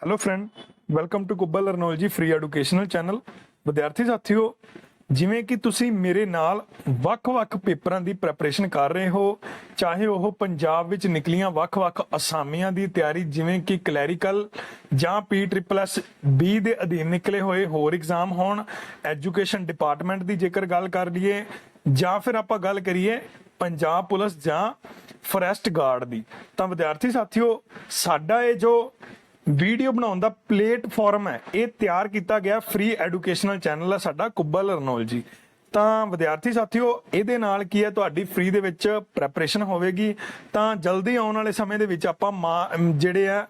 Hello friend, welcome to कुब्बा लर्नोल जी फ्री एजुकेशनल चैनल। विद्यार्थी साथियों, जिवें कि तुसी मेरे नाल ਵੱਖ-ਵੱਖ पेपरां दी प्रैपरेशन कर रहे हो, चाहे वह पंजाब विच निकलियां ਵੱਖ-ਵੱਖ असामियां दी तैयारी जिवें कि क्लैरिकल जां PSSS बी दे अधीन निकले होए होर एग्जाम होण, एजुकेशन डिपार्टमेंट दी जेकर गल कर लईए जां फिर आपां गल करिए पंजाब पुलिस जां फॉरेस्ट गार्ड दी, तां विद्यार्थी साथियों साडा ये जो ਵੀਡੀਓ ਬਣਾਉਣ ਦਾ ਪਲੇਟਫਾਰਮ ਹੈ ਇਹ ਤਿਆਰ ਕੀਤਾ ਗਿਆ ਫ੍ਰੀ ਐਜੂਕੇਸ਼ਨਲ ਚੈਨਲ ਹੈ ਸਾਡਾ ਕੁੱਬਾ ਲਰਨੋਲ ਜੀ। ਤਾਂ ਵਿਦਿਆਰਥੀ ਸਾਥੀਓ ਇਹਦੇ ਨਾਲ ਕੀ ਹੈ ਤੁਹਾਡੀ ਫ੍ਰੀ ਦੇ ਵਿੱਚ ਪ੍ਰੈਪਰੇਸ਼ਨ ਹੋਵੇਗੀ। ਤਾਂ ਜਲਦੀ ਆਉਣ ਵਾਲੇ ਸਮੇਂ ਦੇ ਵਿੱਚ ਆਪਾਂ ਜਿਹੜੇ ਆ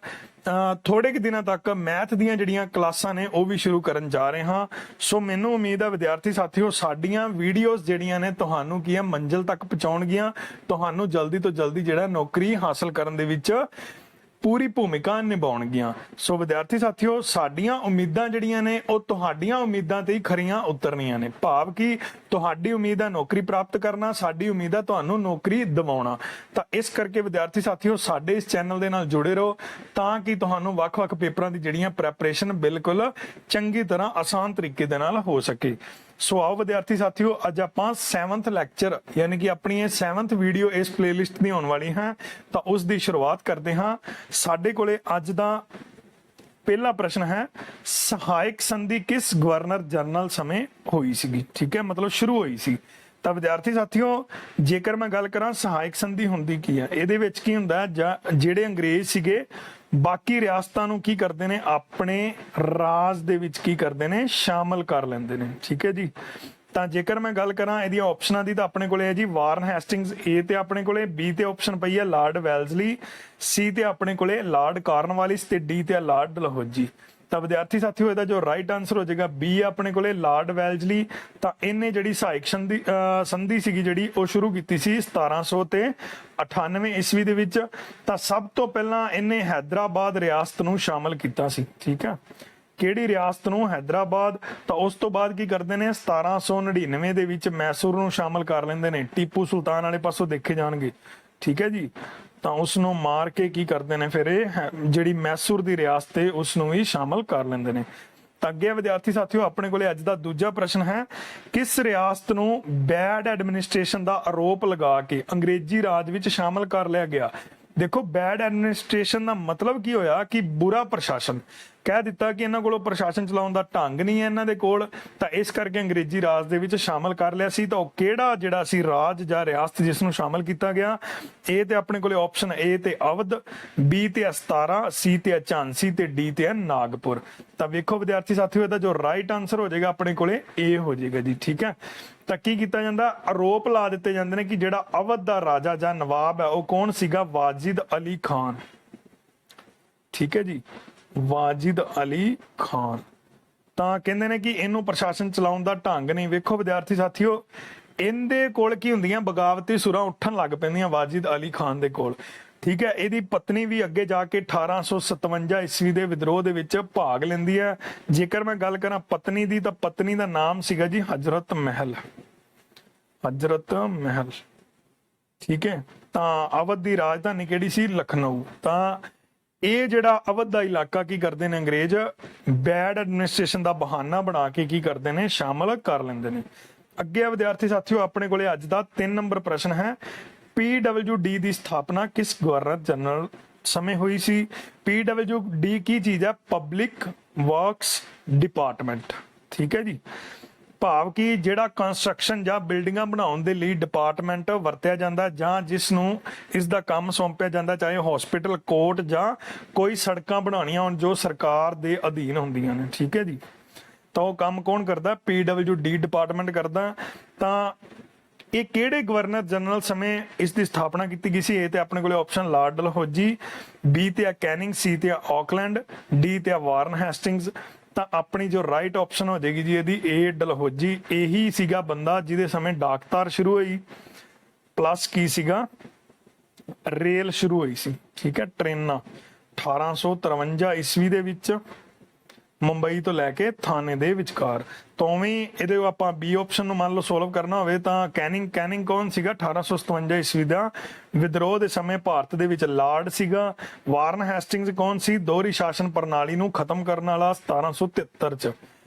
ਥੋੜੇ ਕਿ ਦਿਨਾਂ ਤੱਕ ਮੈਥ ਦੀਆਂ ਜਿਹੜੀਆਂ ਕਲਾਸਾਂ ਨੇ ਉਹ ਵੀ ਸ਼ੁਰੂ ਕਰਨ ਜਾ ਰਹੇ ਹਾਂ। ਸੋ ਮੈਨੂੰ ਉਮੀਦ ਹੈ ਵਿਦਿਆਰਥੀ ਸਾਥੀਓ ਸਾਡੀਆਂ ਵੀਡੀਓਜ਼ ਜਿਹੜੀਆਂ ਨੇ ਤੁਹਾਨੂੰ ਕੀ ਹੈ ਮੰਜ਼ਿਲ ਤੱਕ ਪਹੁੰਚਾਉਣਗੀਆਂ, ਤੁਹਾਨੂੰ ਜਲਦੀ ਤੋਂ ਜਲਦੀ ਜਿਹੜਾ ਨੌਕਰੀ ਹਾਸਲ ਕਰਨ ਦੇ ਵਿੱਚ पूरी भूमिका निभाउणगियां। सो विद्यार्थी साथियों साडियां उम्मीदां जिहड़ियां ने ਉਹ ਤੁਹਾਡੀਆਂ ਉਮੀਦਾਂ ਤੇ ਹੀ ਖਰੀਆਂ ਉਤਰਨੀਆਂ ਨੇ। ਭਾਵ ਕਿ ਤੁਹਾਡੀ ਉਮੀਦ ਹੈ ਨੌਕਰੀ ਪ੍ਰਾਪਤ ਕਰਨਾ, ਸਾਡੀ ਉਮੀਦ ਹੈ ਤੁਹਾਨੂੰ ਨੌਕਰੀ ਦਿਵਾਉਣਾ। ਤਾਂ ਇਸ ਕਰਕੇ ਵਿਦਿਆਰਥੀ ਸਾਥੀਓ ਸਾਡੇ ਇਸ ਚੈਨਲ ਦੇ ਨਾਲ ਜੁੜੇ ਰਹੋ ਤਾਂ ਕਿ ਤੁਹਾਨੂੰ ਵੱਖ-ਵੱਖ ਪੇਪਰਾਂ ਦੀ ਜਿਹੜੀਆਂ ਪ੍ਰੈਪਰੇਸ਼ਨ ਬਿਲਕੁਲ ਚੰਗੀ ਤਰ੍ਹਾਂ ਆਸਾਨ ਤਰੀਕੇ ਦੇ ਨਾਲ ਹੋ ਸਕੇ। ਸੋ ਆਓ ਵਿਦਿਆਰਥੀ ਸਾਥੀਓ ਅੱਜ ਆਪਾਂ 7th ਲੈਕਚਰ ਯਾਨੀ ਕਿ ਆਪਣੀ ਇਹ 7th ਵੀਡੀਓ ਇਸ ਪਲੇਲਿਸਟ ਦੀ ਹੋਣ ਵਾਲੀ ਹੈ ਤਾਂ ਉਸ ਦੀ ਸ਼ੁਰੂਆਤ ਕਰਦੇ ਹਾਂ। ਸਾਡੇ ਕੋਲੇ ਅੱਜ ਦਾ ਪਹਿਲਾ ਪ੍ਰਸ਼ਨ ਹੈ ਸਹਾਇਕ ਸੰਧੀ ਕਿਸ ਗਵਰਨਰ ਜਨਰਲ ਸਮੇਂ ਹੋਈ ਸੀਗੀ। ਠੀਕ ਹੈ, ਮਤਲਬ ਸ਼ੁਰੂ ਹੋਈ ਸੀ। ਤਾਂ ਵਿਦਿਆਰਥੀ ਸਾਥੀਓ ਜੇਕਰ ਮੈਂ ਗੱਲ ਕਰਾਂ ਸਹਾਇਕ ਸੰਧੀ ਹੁੰਦੀ ਕੀ ਹੈ, ਇਹਦੇ ਵਿੱਚ ਕੀ ਹੁੰਦਾ ਜਿਹੜੇ ਅੰਗਰੇਜ਼ ਸੀਗੇ ਬਾਕੀ ਰਿਆਸਤਾਂ ਨੂੰ ਕੀ ਕਰਦੇ ਨੇ ਆਪਣੇ ਰਾਜ ਦੇ ਵਿੱਚ ਕੀ ਕਰਦੇ ਨੇ ਸ਼ਾਮਲ ਕਰ ਲੈਂਦੇ ਨੇ। ਠੀਕ ਹੈ ਜੀ। ਤਾਂ ਜੇਕਰ ਮੈਂ ਗੱਲ ਕਰਾਂ ਇਹਦੀਆਂ ਆਪਸ਼ਨਾਂ ਦੀ ਤਾਂ ਆਪਣੇ ਕੋਲੇ ਹੈ ਜੀ ਵਾਰਨ ਹੈਸਟਿੰਗਸ ਏ ਤੇ ਆਪਣੇ ਕੋਲੇ, ਬੀ ਤੇ ਆਪਸ਼ਨ ਪਈ ਹੈ ਲਾਰਡ ਵੈਲਜ਼ਲੀ, ਸੀ ਤੇ ਆਪਣੇ ਕੋਲੇ ਲਾਰਡ ਕਾਰਨਵਾਲਿਸ ਤੇ ਡੀ ਤੇ ਲਾਰਡ ਡਲਹੌਜੀ। ਤਾਂ ਵਿਦਿਆਰਥੀ ਸਾਥੀਓ ਇਹਦਾ ਜੋ ਰਾਈਟ ਆਨਸਰ ਹੋ ਜਾਏਗਾ ਬੀ ਆਪਣੇ ਕੋਲੇ ਲਾਰਡ ਵੈਲਜ਼ਲੀ। ਤਾਂ ਇਹਨੇ ਜਿਹੜੀ ਸਹਾਇਕ ਸੰਧੀ ਸੀਗੀ ਜਿਹੜੀ ਉਹ ਸ਼ੁਰੂ ਕੀਤੀ ਸੀ 1798 ਈਸਵੀ ਦੇ ਵਿੱਚ। ਤਾਂ ਸਭ ਤੋਂ ਪਹਿਲਾਂ ਇਹਨੇ ਹੈਦਰਾਬਾਦ ਰਿਆਸਤ ਨੂੰ ਸ਼ਾਮਲ ਕੀਤਾ ਸੀ। ਠੀਕ ਹੈ, ਕਿਹੜੀ ਰਿਆਸਤ ਨੂੰ? ਹੈਦਰਾਬਾਦ। ਤਾਂ ਉਸ ਤੋਂ ਬਾਅਦ ਕੀ ਕਰਦੇ ਨੇ 1799 ਦੇ ਵਿੱਚ ਮੈਸੂਰ ਨੂੰ ਸ਼ਾਮਲ ਕਰ ਲੈਂਦੇ ਨੇ, ਟੀਪੂ ਸੁਲਤਾਨ ਵਾਲੇ ਪਾਸੋਂ ਦੇਖੇ ਜਾਣਗੇ। ਠੀਕ ਹੈ ਜੀ। ਤਾਂ ਉਸ ਨੂੰ ਮਾਰ ਕੇ ਕੀ ਕਰਦੇ ਨੇ ਫਿਰ ਇਹ ਜਿਹੜੀ ਮੈਸੂਰ ਦੀ ਰਿਆਸਤ ਹੈ ਉਸ ਨੂੰ ਵੀ ਸ਼ਾਮਲ ਕਰ ਲੈਂਦੇ ਨੇ। ਤਾਂ ਅੱਗੇ ਵਿਦਿਆਰਥੀ ਸਾਥੀਓ ਆਪਣੇ ਕੋਲੇ ਅੱਜ ਦਾ ਦੂਜਾ ਪ੍ਰਸ਼ਨ ਹੈ ਕਿਸ ਰਿਆਸਤ ਨੂੰ ਬੈਡ ਐਡਮਿਨਿਸਟ੍ਰੇਸ਼ਨ ਦਾ ਆਰੋਪ ਲਗਾ ਕੇ ਅੰਗਰੇਜ਼ੀ ਰਾਜ ਵਿੱਚ ਸ਼ਾਮਲ ਕਰ ਲਿਆ ਗਿਆ। ਦੇਖੋ ਬੈਡ ਐਡਮਿਨਿਸਟ੍ਰੇਸ਼ਨ ਦਾ ਮਤਲਬ ਕੀ ਹੋਇਆ ਕਿ ਬੁਰਾ ਪ੍ਰਸ਼ਾਸਨ ਕਹਿ ਦਿੱਤਾ ਕਿ ਇਹਨਾਂ ਕੋਲੋਂ ਪ੍ਰਸ਼ਾਸਨ ਚਲਾਉਣ ਦਾ ਢੰਗ ਨਹੀਂ ਹੈ ਇਹਨਾਂ ਦੇ ਕੋਲ, ਤਾਂ ਇਸ ਕਰਕੇ ਅੰਗਰੇਜ਼ੀ ਰਾਜ ਦੇ ਵਿੱਚ ਸ਼ਾਮਲ ਕਰ ਲਿਆ ਸੀ। ਤਾਂ ਉਹ ਕਿਹੜਾ ਜਿਹੜਾ ਸੀ ਰਾਜ ਜਾਂ ਰਿਆਸਤ ਜਿਸ ਨੂੰ ਸ਼ਾਮਲ ਕੀਤਾ ਗਿਆ? ਏ ਤੇ ਆਪਣੇ ਕੋਲੇ ਆਪਸ਼ਨ ਏ ਤੇ ਅਵਧ, ਬੀ ਤੇ 17, ਸੀ ਤੇ ਝਾਂਸੀ ਤੇ ਡੀ ਤੇ ਨਾਗਪੁਰ। ਤਾਂ ਵੇਖੋ ਵਿਦਿਆਰਥੀ ਸਾਥੀਓ ਇਹਦਾ ਜੋ ਰਾਈਟ ਆਨਸਰ ਹੋ ਜਾਏਗਾ ਆਪਣੇ ਕੋਲੇ ਏ ਹੋ ਜਾਏਗਾ ਜੀ। ਠੀਕ ਹੈ। ਤਾਂ ਕੀ ਕੀਤਾ ਜਾਂਦਾ? ਆਰੋਪ ਲਾ ਦਿੱਤੇ ਜਾਂਦੇ ਨੇ ਕਿ ਜਿਹੜਾ ਅਵਧ ਦਾ ਰਾਜਾ ਜਾਂ ਨਵਾਬ ਹੈ ਉਹ ਕੌਣ ਸੀਗਾ? ਵਾਜਿਦ ਅਲੀ ਖਾਨ। ਠੀਕ ਹੈ ਜੀ, ਵਾਜਿਦ ਅਲੀ ਖਾਨ। ਤਾਂ ਕਹਿੰਦੇ ਨੇ ਕਿ ਇਹਨੂੰ ਪ੍ਰਸ਼ਾਸਨ ਚਲਾਉਣ ਦਾ ਢੰਗ ਨਹੀਂ। ਵੇਖੋ ਵਿਦਿਆਰਥੀ ਸਾਥੀਓ ਇਹਦੇ ਕੋਲ ਕੀ ਹੁੰਦੀਆਂ ਬਗਾਵਤੀ ਸੁਰਾਂ ਉੱਠਣ ਲੱਗ ਪੈਂਦੀਆਂ ਵਾਜਿਦ ਅਲੀ ਖਾਨ ਦੇ ਕੋਲ। ਠੀਕ ਹੈ, ਇਹਦੀ ਪਤਨੀ ਵੀ ਅੱਗੇ ਜਾ ਕੇ 1857 ਈਸਵੀ ਦੇ ਵਿਦਰੋਹ ਦੇ ਵਿੱਚ ਭਾਗ ਲੈਂਦੀ ਹੈ। ਜੇਕਰ ਮੈਂ ਗੱਲ ਕਰਾਂ ਪਤਨੀ ਦੀ ਤਾਂ ਪਤਨੀ ਦਾ ਨਾਮ ਸੀਗਾ ਜੀ ਹਜ਼ਰਤ ਮਹਿਲ। ਹਜ਼ਰਤ ਮਹਿਲ। ਠੀਕ ਹੈ। ਤਾਂ ਅਵਧ ਦੀ ਰਾਜਧਾਨੀ ਕਿਹੜੀ ਸੀ? ਲਖਨਊ। ਤਾਂ ਇਹ ਜਿਹੜਾ ਅਵਧ ਦਾ ਇਲਾਕਾ ਕੀ ਕਰਦੇ ਨੇ ਅੰਗਰੇਜ਼ ਬੈਡ ਐਡਮਿਨਿਸਟ੍ਰੇਸ਼ਨ ਦਾ ਬਹਾਨਾ ਬਣਾ ਕੇ ਕੀ ਕਰਦੇ ਨੇ ਸ਼ਾਮਲ ਕਰ ਲੈਂਦੇ ਨੇ। ਅੱਗੇ ਵਿਦਿਆਰਥੀ ਸਾਥੀਓ ਆਪਣੇ ਕੋਲੇ ਅੱਜ ਦਾ 3 ਨੰਬਰ ਪ੍ਰਸ਼ਨ ਹੈ PWD ਦੀ ਸਥਾਪਨਾ ਕਿਸ ਗਵਰਨਰ ਜਨਰਲ ਸਮੇਂ ਹੋਈ ਸੀ? PWD ਕੀ ਚੀਜ਼ ਹੈ? Public works department. ਠੀਕ ਹੈ ਜੀ। ਭਾਵ ਕਿ ਜਿਹੜਾ ਕੰਸਟਰਕਸ਼ਨ ਜਾਂ ਬਿਲਡਿੰਗਾਂ ਬਣਾਉਣ ਦੇ ਲਈ ਡਿਪਾਰਟਮੈਂਟ ਵਰਤਿਆ ਜਾਂਦਾ ਜਾਂ ਜਿਸ ਨੂੰ ਇਸ ਦਾ ਕੰਮ ਸੌਂਪਿਆ ਜਾਂਦਾ, ਚਾਹੇ ਹਸਪੀਟਲ, ਕੋਰਟ ਜਾਂ ਕੋਈ ਸੜਕਾਂ ਬਣਾਉਣੀਆਂ ਹੋਣ ਜੋ ਸਰਕਾਰ ਦੇ ਅਧੀਨ ਹੁੰਦੀਆਂ ਨੇ। ਠੀਕ ਹੈ ਜੀ। ਤਾਂ ਉਹ ਕੰਮ ਕੌਣ ਕਰਦਾ? PWD ਡਿਪਾਰਟਮੈਂਟ ਕਰਦਾ। ਤਾਂ ਇਹ ਕਿਹੜੇ ਗਵਰਨਰ ਜਨਰਲ ਸਮੇਂ ਇਸ ਦੀ ਸਥਾਪਨਾ ਕੀਤੀ ਗਈ ਸੀ? ਇਹ ਤੇ ਆਪਣੇ ਕੋਲੇ ਆਪਸ਼ਨ ਲਾਰਡ ਡਲਹੌਜੀ, ਬੀ ਤੇ ਕੈਨਿੰਗ, ਸੀ ਤੇ ਆਕਲੈਂਡ, ਡੀ ਤੇ ਵਾਰਨ ਹੈਸਟਿੰਗਸ। ਤਾਂ ਆਪਣੀ ਜੋ ਰਾਈਟ ਆਪਸ਼ਨ ਹੋ ਜਾਏਗੀ ਜੀ ਇਹਦੀ ਏ ਡਲਹੌਜੀ। ਇਹੀ ਸੀਗਾ ਬੰਦਾ ਜਿਹਦੇ ਸਮੇਂ ਡਾਕਤਾਰ ਸ਼ੁਰੂ ਹੋਈ ਪਲੱਸ ਕੀ ਸੀਗਾ ਰੇਲ ਸ਼ੁਰੂ ਹੋਈ ਸੀ। ਠੀਕ ਹੈ, ਟ੍ਰੇਨਾਂ 1853 ਈਸਵੀ ਦੇ ਵਿੱਚ ਮੁੰਬਈ ਤੋਂ ਲੈ ਕੇ ਥਾਣੇ ਦੇ ਵਿਚਕਾਰ। ਤਾਂ ਉਵੇਂ ਇਹਦੇ ਆਪਾਂ ਬੀ ਆਪਸ਼ਨ ਨੂੰ ਮੰਨ ਲਓ ਸੋਲਵ ਕਰਨਾ ਹੋਵੇ ਤਾਂ ਕੈਨਿੰਗ ਕੌਣ ਸੀਗਾ? 1857 ਈਸਵੀ ਦਾ ਵਿਦਰੋਹ ਦੇ ਸਮੇਂ ਭਾਰਤ ਦੇ ਵਿੱਚ ਲਾਰਡ ਸੀਗਾ। ਵਾਰਨ ਹੈਸਟਿੰਗਸ ਕੌਣ ਸੀ? ਦੋਹਰੀ ਸ਼ਾਸਨ ਪ੍ਰਣਾਲੀ ਨੂੰ ਖਤਮ ਕਰਨ ਵਾਲਾ 1773 ਚ,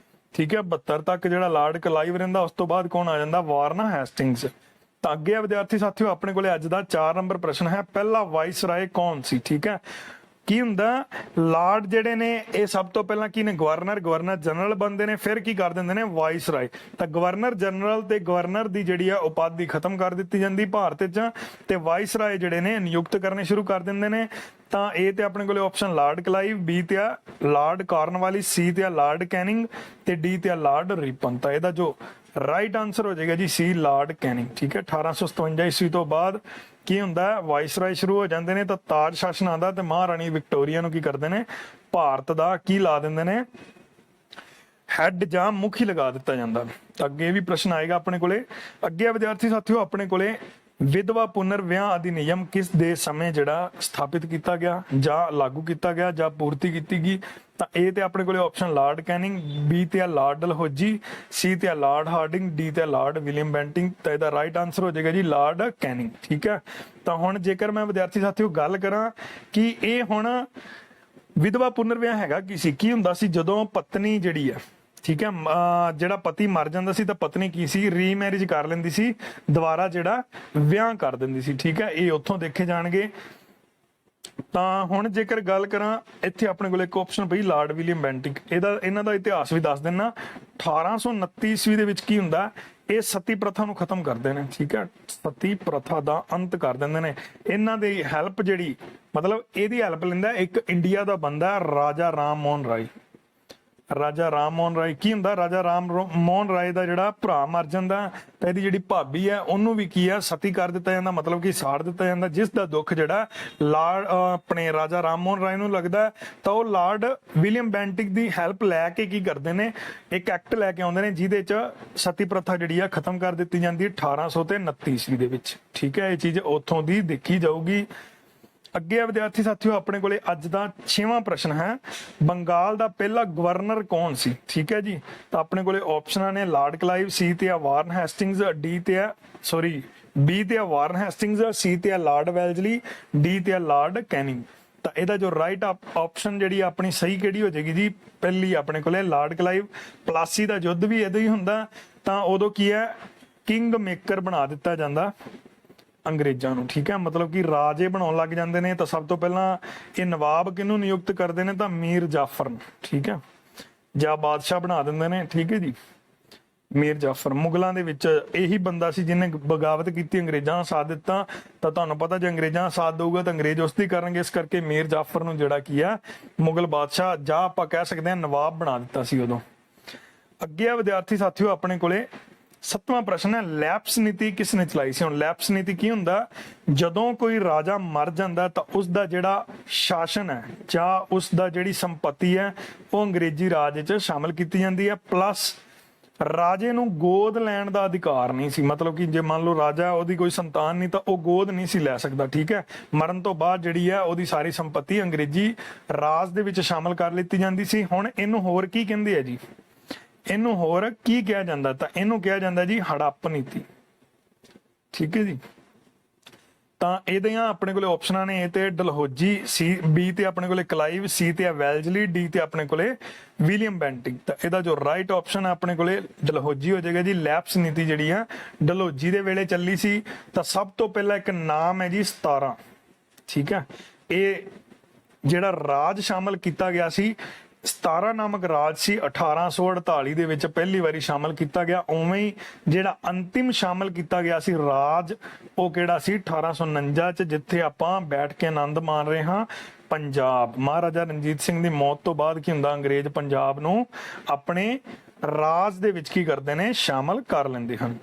ਠੀਕ ਹੈ। 72 ਤੱਕ ਜਿਹੜਾ ਲਾਰਡ ਕਲਾਈਵ ਰਹਿੰਦਾ, ਉਸ ਤੋਂ ਬਾਅਦ ਕੌਣ ਆ ਜਾਂਦਾ? ਵਾਰਨ ਹੈਸਟਿੰਗਸ। ਤਾਂ ਅੱਗੇ ਵਿਦਿਆਰਥੀ ਸਾਥੀਓ ਆਪਣੇ ਕੋਲੇ ਅੱਜ ਦਾ 4 ਨੰਬਰ ਪ੍ਰਸ਼ਨ ਹੈ, ਪਹਿਲਾ ਵਾਇਸਰਾਏ ਕੌਣ ਸੀ? ਠੀਕ ਹੈ। ਕੀ ਹੁੰਦਾ? ਲਾਰਡ ਜਿਹੜੇ ਨੇ ਇਹ ਸਭ ਤੋਂ ਪਹਿਲਾਂ ਕੀ ਨੇ? ਗਵਰਨਰ ਜਨਰਲ ਬਣਦੇ ਨੇ, ਫਿਰ ਕੀ ਕਰ ਦਿੰਦੇ ਨੇ? ਵਾਇਸਰਾਏ। ਤਾਂ ਗਵਰਨਰ ਜਨਰਲ ਤੇ ਗਵਰਨਰ ਦੀ ਜਿਹੜੀ ਆ ਉਪਾਧੀ ਖਤਮ ਕਰ ਦਿੱਤੀ ਜਾਂਦੀ ਭਾਰਤ 'ਚ, ਤੇ ਵਾਇਸਰਾਏ ਜਿਹੜੇ ਨੇ ਨਿਯੁਕਤ ਕਰਨੇ ਸ਼ੁਰੂ ਕਰ ਦਿੰਦੇ ਨੇ। ਤਾਂ ਏ ਤੇ ਆਪਣੇ ਕੋਲੇ ਆਪਸ਼ਨ ਲਾਰਡ ਕਲਾਈਵ, ਬੀ ਤੇ ਆ ਲਾਰਡ ਕਾਰਨਵਾਲਿਸ, ਸੀ ਤੇ ਆ ਲਾਰਡ ਕੈਨਿੰਗ, ਤੇ ਡੀ ਤੇ ਆ ਲਾਰਡ ਰਿਪਨ। ਤਾਂ ਇਹਦਾ ਜੋ ਰਾਈਟ ਆਨਸਰ ਹੋ ਜਾਏਗਾ ਜੀ ਸੀ, ਲਾਰਡ ਕੈਨਿੰਗ। ਠੀਕ ਹੈ। 1857 ਈਸਵੀ ਤੋਂ ਬਾਅਦ ਕੀ ਹੁੰਦਾ? ਵਾਇਸਰਾਏ ਸ਼ੁਰੂ ਹੋ ਜਾਂਦੇ ਨੇ, ਤਾਂ ਤਾਜ ਸ਼ਾਸਨ ਆਉਂਦਾ ਤੇ ਮਹਾਰਾਣੀ ਵਿਕਟੋਰੀਆ ਨੂੰ ਕੀ ਕਰਦੇ ਨੇ? ਭਾਰਤ ਦਾ ਕੀ ਲਾ ਦਿੰਦੇ ਨੇ? ਹੈਡ ਜਾਂ ਮੁਖੀ ਲਗਾ ਦਿੱਤਾ ਜਾਂਦਾ। ਤਾਂ ਅੱਗੇ ਵੀ ਪ੍ਰਸ਼ਨ ਆਏਗਾ ਆਪਣੇ ਕੋਲੇ। ਅੱਗੇ ਵਿਦਿਆਰਥੀ ਸਾਥੀਓ ਆਪਣੇ ਕੋਲੇ ਵਿਧਵਾ ਪੁਨਰ ਵਿਆਹ ਅਧਿਨਿਯਮ ਕਿਸ ਦੇ ਸਮੇਂ ਜਿਹੜਾ ਸਥਾਪਿਤ ਕੀਤਾ ਗਿਆ ਜਾਂ ਲਾਗੂ ਕੀਤਾ ਗਿਆ ਜਾਂ ਪੂਰਤੀ ਕੀਤੀ ਗਈ? ਤਾਂ ਏ ਤੇ ਆਪਣੇ ਕੋਲੇ ਆਪਸ਼ਨ ਲਾਰਡ ਕੈਨਿੰਗ, ਬੀ ਤੇ ਆ ਲਾਰਡ ਡਲਹੌਜੀ, ਸੀ ਤੇ ਆ ਲਾਰਡ ਹਾਰਡਿੰਗ, ਡੀ ਤੇ ਆ ਲਾਰਡ ਵਿਲੀਅਮ ਬੈਂਟਿੰਗ। ਤਾਂ ਇਹਦਾ ਰਾਈਟ ਆਨਸਰ ਹੋ ਜਾਏਗਾ ਜੀ ਲਾਰਡ ਕੈਨਿੰਗ। ਠੀਕ ਹੈ। ਤਾਂ ਹੁਣ ਜੇਕਰ ਮੈਂ ਵਿਦਿਆਰਥੀ ਸਾਥੀਓ ਗੱਲ ਕਰਾਂ ਕਿ ਇਹ ਹੁਣ ਵਿਧਵਾ ਪੁਨਰ ਵਿਆਹ ਹੈਗਾ ਕੀ ਸੀ? ਕੀ ਹੁੰਦਾ ਸੀ ਜਦੋਂ ਪਤਨੀ ਜਿਹੜੀ ਆ, ਠੀਕ ਹੈ, ਜਿਹੜਾ ਪਤੀ ਮਰ ਜਾਂਦਾ ਸੀ ਤਾਂ ਪਤਨੀ ਕੀ ਸੀ? ਰੀਮੈਰਿਜ ਕਰ ਲੈਂਦੀ ਸੀ, ਦੁਬਾਰਾ ਜਿਹੜਾ ਵਿਆਹ ਕਰ ਦਿੰਦੀ ਸੀ। ਠੀਕ ਹੈ। ਇਹ ਉੱਥੋਂ ਦੇਖੇ ਜਾਣਗੇ। ਤਾਂ ਹੁਣ ਜੇਕਰ ਗੱਲ ਕਰਾਂ, ਇੱਥੇ ਆਪਣੇ ਕੋਲ ਇੱਕ ਆਪਸ਼ਨ ਪਈ ਲਾਰਡ ਵਿਲੀਅਮ ਬੈਂਟਿੰਗ। ਇਹਨਾਂ ਦਾ ਇਤਿਹਾਸ ਵੀ ਦੱਸ ਦਿੰਨਾ। 1829 ਈਸਵੀ ਦੇ ਵਿੱਚ ਕੀ ਹੁੰਦਾ? ਇਹ ਸਤੀ ਪ੍ਰਥਾ ਨੂੰ ਖਤਮ ਕਰਦੇ ਨੇ। ਠੀਕ ਹੈ। ਸਤੀ ਪ੍ਰਥਾ ਦਾ ਅੰਤ ਕਰ ਦਿੰਦੇ ਨੇ। ਇਹਨਾਂ ਦੀ ਹੈਲਪ ਜਿਹੜੀ, ਮਤਲਬ ਇਹਦੀ ਹੈਲਪ ਲੈਂਦਾ ਇੱਕ ਇੰਡੀਆ ਦਾ ਬੰਦਾ ਰਾਜਾ ਰਾਮ ਮੋਹਨ ਰਾਏ। ਰਾਜਾ ਰਾਮ ਮੋਹਨ ਰਾਏ ਕੀ ਹੁੰਦਾ? ਰਾਜਾ ਰਾਮ ਮੋਹਨ ਰਾਏ ਦਾ ਜਿਹੜਾ ਭਰਾ ਮਰ ਜਾਂਦਾ ਤਾਂ ਇਹਦੀ ਜਿਹੜੀ ਭਾਬੀ ਹੈ ਉਹਨੂੰ ਵੀ ਕੀ ਆ? ਸਤੀ ਕਰ ਦਿੱਤਾ ਜਾਂਦਾ, ਮਤਲਬ ਕਿ ਸਾੜ ਦਿੱਤਾ ਜਾਂਦਾ, ਜਿਸ ਦਾ ਦੁੱਖ ਜਿਹੜਾ ਲਾਰਡ ਆਪਣੇ ਰਾਜਾ ਰਾਮ ਮੋਹਨ ਰਾਏ ਨੂੰ ਲੱਗਦਾ। ਤਾਂ ਉਹ ਲਾਰਡ ਵਿਲੀਅਮ ਬੈਂਟਿਕ ਦੀ ਹੈਲਪ ਲੈ ਕੇ ਕੀ ਕਰਦੇ ਨੇ? ਇੱਕ ਐਕਟ ਲੈ ਕੇ ਆਉਂਦੇ ਨੇ ਜਿਹਦੇ ਚ ਸਤੀ ਪ੍ਰਥਾ ਜਿਹੜੀ ਆ ਖਤਮ ਕਰ ਦਿੱਤੀ ਜਾਂਦੀ 1829 ਈਸਵੀ ਦੇ ਵਿੱਚ। ਠੀਕ ਹੈ। ਇਹ ਚੀਜ਼ ਉੱਥੋਂ ਦੀ ਦੇਖੀ ਜਾਊਗੀ। ਅੱਗੇ ਆ ਵਿਦਿਆਰਥੀ ਸਾਥੀਓ ਆਪਣੇ ਕੋਲੇ ਅੱਜ ਦਾ 6ਵਾਂ ਪ੍ਰਸ਼ਨ ਹੈ, ਬੰਗਾਲ ਦਾ ਪਹਿਲਾ ਗਵਰਨਰ ਕੌਣ ਸੀ? ਠੀਕ ਹੈ ਜੀ। ਤਾਂ ਆਪਣੇ ਕੋਲੇ ਆਪਸ਼ਨਾਂ ਨੇ ਲਾਰਡ ਕਲਾਈਵ, ਸੀ ਤੇ ਆ ਵਾਰਨ ਹੈਸਟਿੰਗਸ, ਬੀ ਤੇ ਆ ਵਾਰਨ ਹੈਸਟਿੰਗਸ, ਸੀ ਤੇ ਆ ਲਾਰਡ ਵੈਲਜ਼ਲੀ, ਡੀ ਤੇ ਆ ਲਾਰਡ ਕੈਨਿੰਗ। ਤਾਂ ਇਹਦਾ ਜੋ ਰਾਈਟ ਆਪਸ਼ਨ ਜਿਹੜੀ ਆਪਣੀ ਸਹੀ ਕਿਹੜੀ ਹੋ ਜਾਏਗੀ ਜੀ? ਪਹਿਲੀ ਆਪਣੇ ਕੋਲੇ ਲਾਰਡ ਕਲਾਈਵ। ਪਲਾਸੀ ਦਾ ਯੁੱਧ ਵੀ ਇਹਦਾ ਹੀ ਹੁੰਦਾ। ਤਾਂ ਉਦੋਂ ਕੀ ਹੈ? ਕਿੰਗ ਮੇਕਰ ਬਣਾ ਦਿੱਤਾ ਜਾਂਦਾ ਅੰਗਰੇਜ਼ਾਂ ਨੂੰ। ਠੀਕ ਹੈ। ਮਤਲਬ ਕਿ ਰਾਜੇ ਬਣਾਉਣ ਲੱਗ ਜਾਂਦੇ ਨੇ। ਤਾਂ ਸਭ ਤੋਂ ਪਹਿਲਾਂ ਇਹ ਨਵਾਬ ਕਿਹਨੂੰ ਨਿਯੁਕਤ ਕਰਦੇ ਨੇ? ਤਾਂ ਮੀਰ ਜਾਫਰ ਨੂੰ। ਠੀਕ ਹੈ। ਜਾਂ ਬਾਦਸ਼ਾਹ ਬਣਾ ਦਿੰਦੇ ਨੇ। ਠੀਕ ਹੈ ਜੀ। ਮੀਰ ਜਾਫਰ ਮੁਗਲਾਂ ਦੇ ਵਿੱਚ ਇਹੀ ਬੰਦਾ ਸੀ ਜਿਹਨੇ ਬਗਾਵਤ ਕੀਤੀ, ਅੰਗਰੇਜ਼ਾਂ ਦਾ ਸਾਥ ਦਿੱਤਾ। ਤਾਂ ਤੁਹਾਨੂੰ ਪਤਾ ਜੇ ਅੰਗਰੇਜ਼ਾਂ ਦਾ ਸਾਥ ਦਊਗਾ ਤਾਂ ਅੰਗਰੇਜ਼ ਉਸ ਦੀ ਕਰਨਗੇ। ਇਸ ਕਰਕੇ ਮੀਰ ਜਾਫਰ ਨੂੰ ਜਿਹੜਾ ਕੀ ਆ ਮੁਗਲ ਬਾਦਸ਼ਾਹ ਜਾਂ ਆਪਾਂ ਕਹਿ ਸਕਦੇ ਹਾਂ ਨਵਾਬ ਬਣਾ ਦਿੱਤਾ ਸੀ ਉਦੋਂ। ਅੱਗੇ ਆ ਵਿਦਿਆਰਥੀ ਸਾਥੀਓ ਆਪਣੇ ਕੋਲੇ 7ਵਾਂ ਪ੍ਰਸ਼ਨ ਹੈ, ਲੈਪਸ ਨੀਤੀ ਕਿਸ ਨੇ ਚਲਾਈ ਸੀ? ਹੁਣ ਲੈਪਸ ਨੀਤੀ ਕੀ ਹੁੰਦਾ? ਜਦੋਂ ਕੋਈ ਰਾਜਾ ਮਰ ਜਾਂਦਾ ਤਾਂ ਉਸ ਦਾ ਜਿਹੜਾ ਸ਼ਾਸਨ ਹੈ ਜਾਂ ਉਸ ਦਾ ਜਿਹੜੀ ਸੰਪਤੀ ਹੈ ਉਹ ਅੰਗਰੇਜ਼ੀ ਰਾਜ ਵਿੱਚ ਸ਼ਾਮਲ ਕੀਤੀ ਜਾਂਦੀ ਹੈ। ਪਲੱਸ ਰਾਜੇ ਨੂੰ ਗੋਦ ਲੈਣ ਦਾ ਅਧਿਕਾਰ ਨਹੀਂ ਸੀ। ਮਤਲਬ ਕਿ ਜੇ ਮੰਨ ਲਓ ਰਾਜਾ ਉਹਦੀ ਕੋਈ ਸੰਤਾਨ ਨਹੀਂ ਤਾਂ ਉਹ ਗੋਦ ਨਹੀਂ ਸੀ ਲੈ ਸਕਦਾ। ਠੀਕ ਹੈ। ਮਰਨ ਤੋਂ ਬਾਅਦ ਜਿਹੜੀ ਹੈ ਉਹਦੀ ਸਾਰੀ ਸੰਪਤੀ ਅੰਗਰੇਜ਼ੀ ਰਾਜ ਦੇ ਵਿੱਚ ਸ਼ਾਮਲ ਕਰ ਲਿੱਤੀ ਜਾਂਦੀ ਸੀ। ਹੁਣ ਇਹਨੂੰ ਹੋਰ ਕੀ ਕਹਿੰਦੇ ਆ ਜੀ? ਇਹਨੂੰ ਹੋਰ ਕੀ ਕਿਹਾ ਜਾਂਦਾ? ਤਾਂ ਇਹਨੂੰ ਕਿਹਾ ਜਾਂਦਾ ਜੀ ਹੜੱਪ ਨੀਤੀ। ਠੀਕ ਹੈ ਜੀ। ਤਾਂ ਇਹਦੀਆਂ ਆਪਣੇ ਕੋਲੇ ਆਪਸ਼ਨਾਂ ਨੇ ਏ ਤੇ ਡਲਹੌਜੀ, ਸੀ ਬੀ ਤੇ ਆਪਣੇ ਕੋਲੇ ਕਲਾਈਵ, ਸੀ ਤੇ ਵੈਲਜ਼ਲੀ, ਡੀ ਤੇ ਆਪਣੇ ਕੋਲੇ ਵਿਲੀਅਮ ਬੈਂਟਿੰਗ। ਤਾਂ ਇਹਦਾ ਜੋ ਰਾਈਟ ਆਪਸ਼ਨ ਹੈ ਆਪਣੇ ਕੋਲੇ ਡਲਹੌਜੀ ਹੋ ਜਾਏਗਾ ਜੀ। ਲੈਪਸ ਨੀਤੀ ਜਿਹੜੀ ਆ ਡਲਹੌਜੀ ਦੇ ਵੇਲੇ ਚੱਲੀ ਸੀ। ਤਾਂ ਸਭ ਤੋਂ ਪਹਿਲਾਂ ਇੱਕ ਨਾਮ ਹੈ ਜੀ 17। ਠੀਕ ਹੈ। ਇਹ ਜਿਹੜਾ ਰਾਜ ਸ਼ਾਮਲ ਕੀਤਾ ਗਿਆ ਸੀ 17 ਨਾਮਕ ਰਾਜ ਸੀ 1848 ਦੇ ਵਿੱਚ ਪਹਿਲੀ ਵਾਰੀ ਸ਼ਾਮਲ ਕੀਤਾ ਗਿਆ। ਉਵੇਂ ਹੀ ਜਿਹੜਾ ਅੰਤਿਮ ਸ਼ਾਮਲ ਕੀਤਾ ਗਿਆ ਸੀ ਰਾਜ ਉਹ ਕਿਹੜਾ ਸੀ? 1849 ਚ, ਜਿੱਥੇ ਆਪਾਂ ਬੈਠ ਕੇ ਆਨੰਦ ਮਾਣ ਰਹੇ ਹਾਂ, ਪੰਜਾਬ। ਮਹਾਰਾਜਾ ਰਣਜੀਤ ਸਿੰਘ ਦੀ ਮੌਤ ਤੋਂ ਬਾਅਦ ਕੀ ਹੁੰਦਾ? ਅੰਗਰੇਜ਼ ਪੰਜਾਬ ਨੂੰ ਆਪਣੇ ਰਾਜ ਦੇ ਵਿੱਚ ਕੀ ਕਰਦੇ ਨੇ? ਸ਼ਾਮਲ ਕਰ ਲੈਂਦੇ ਹਨ।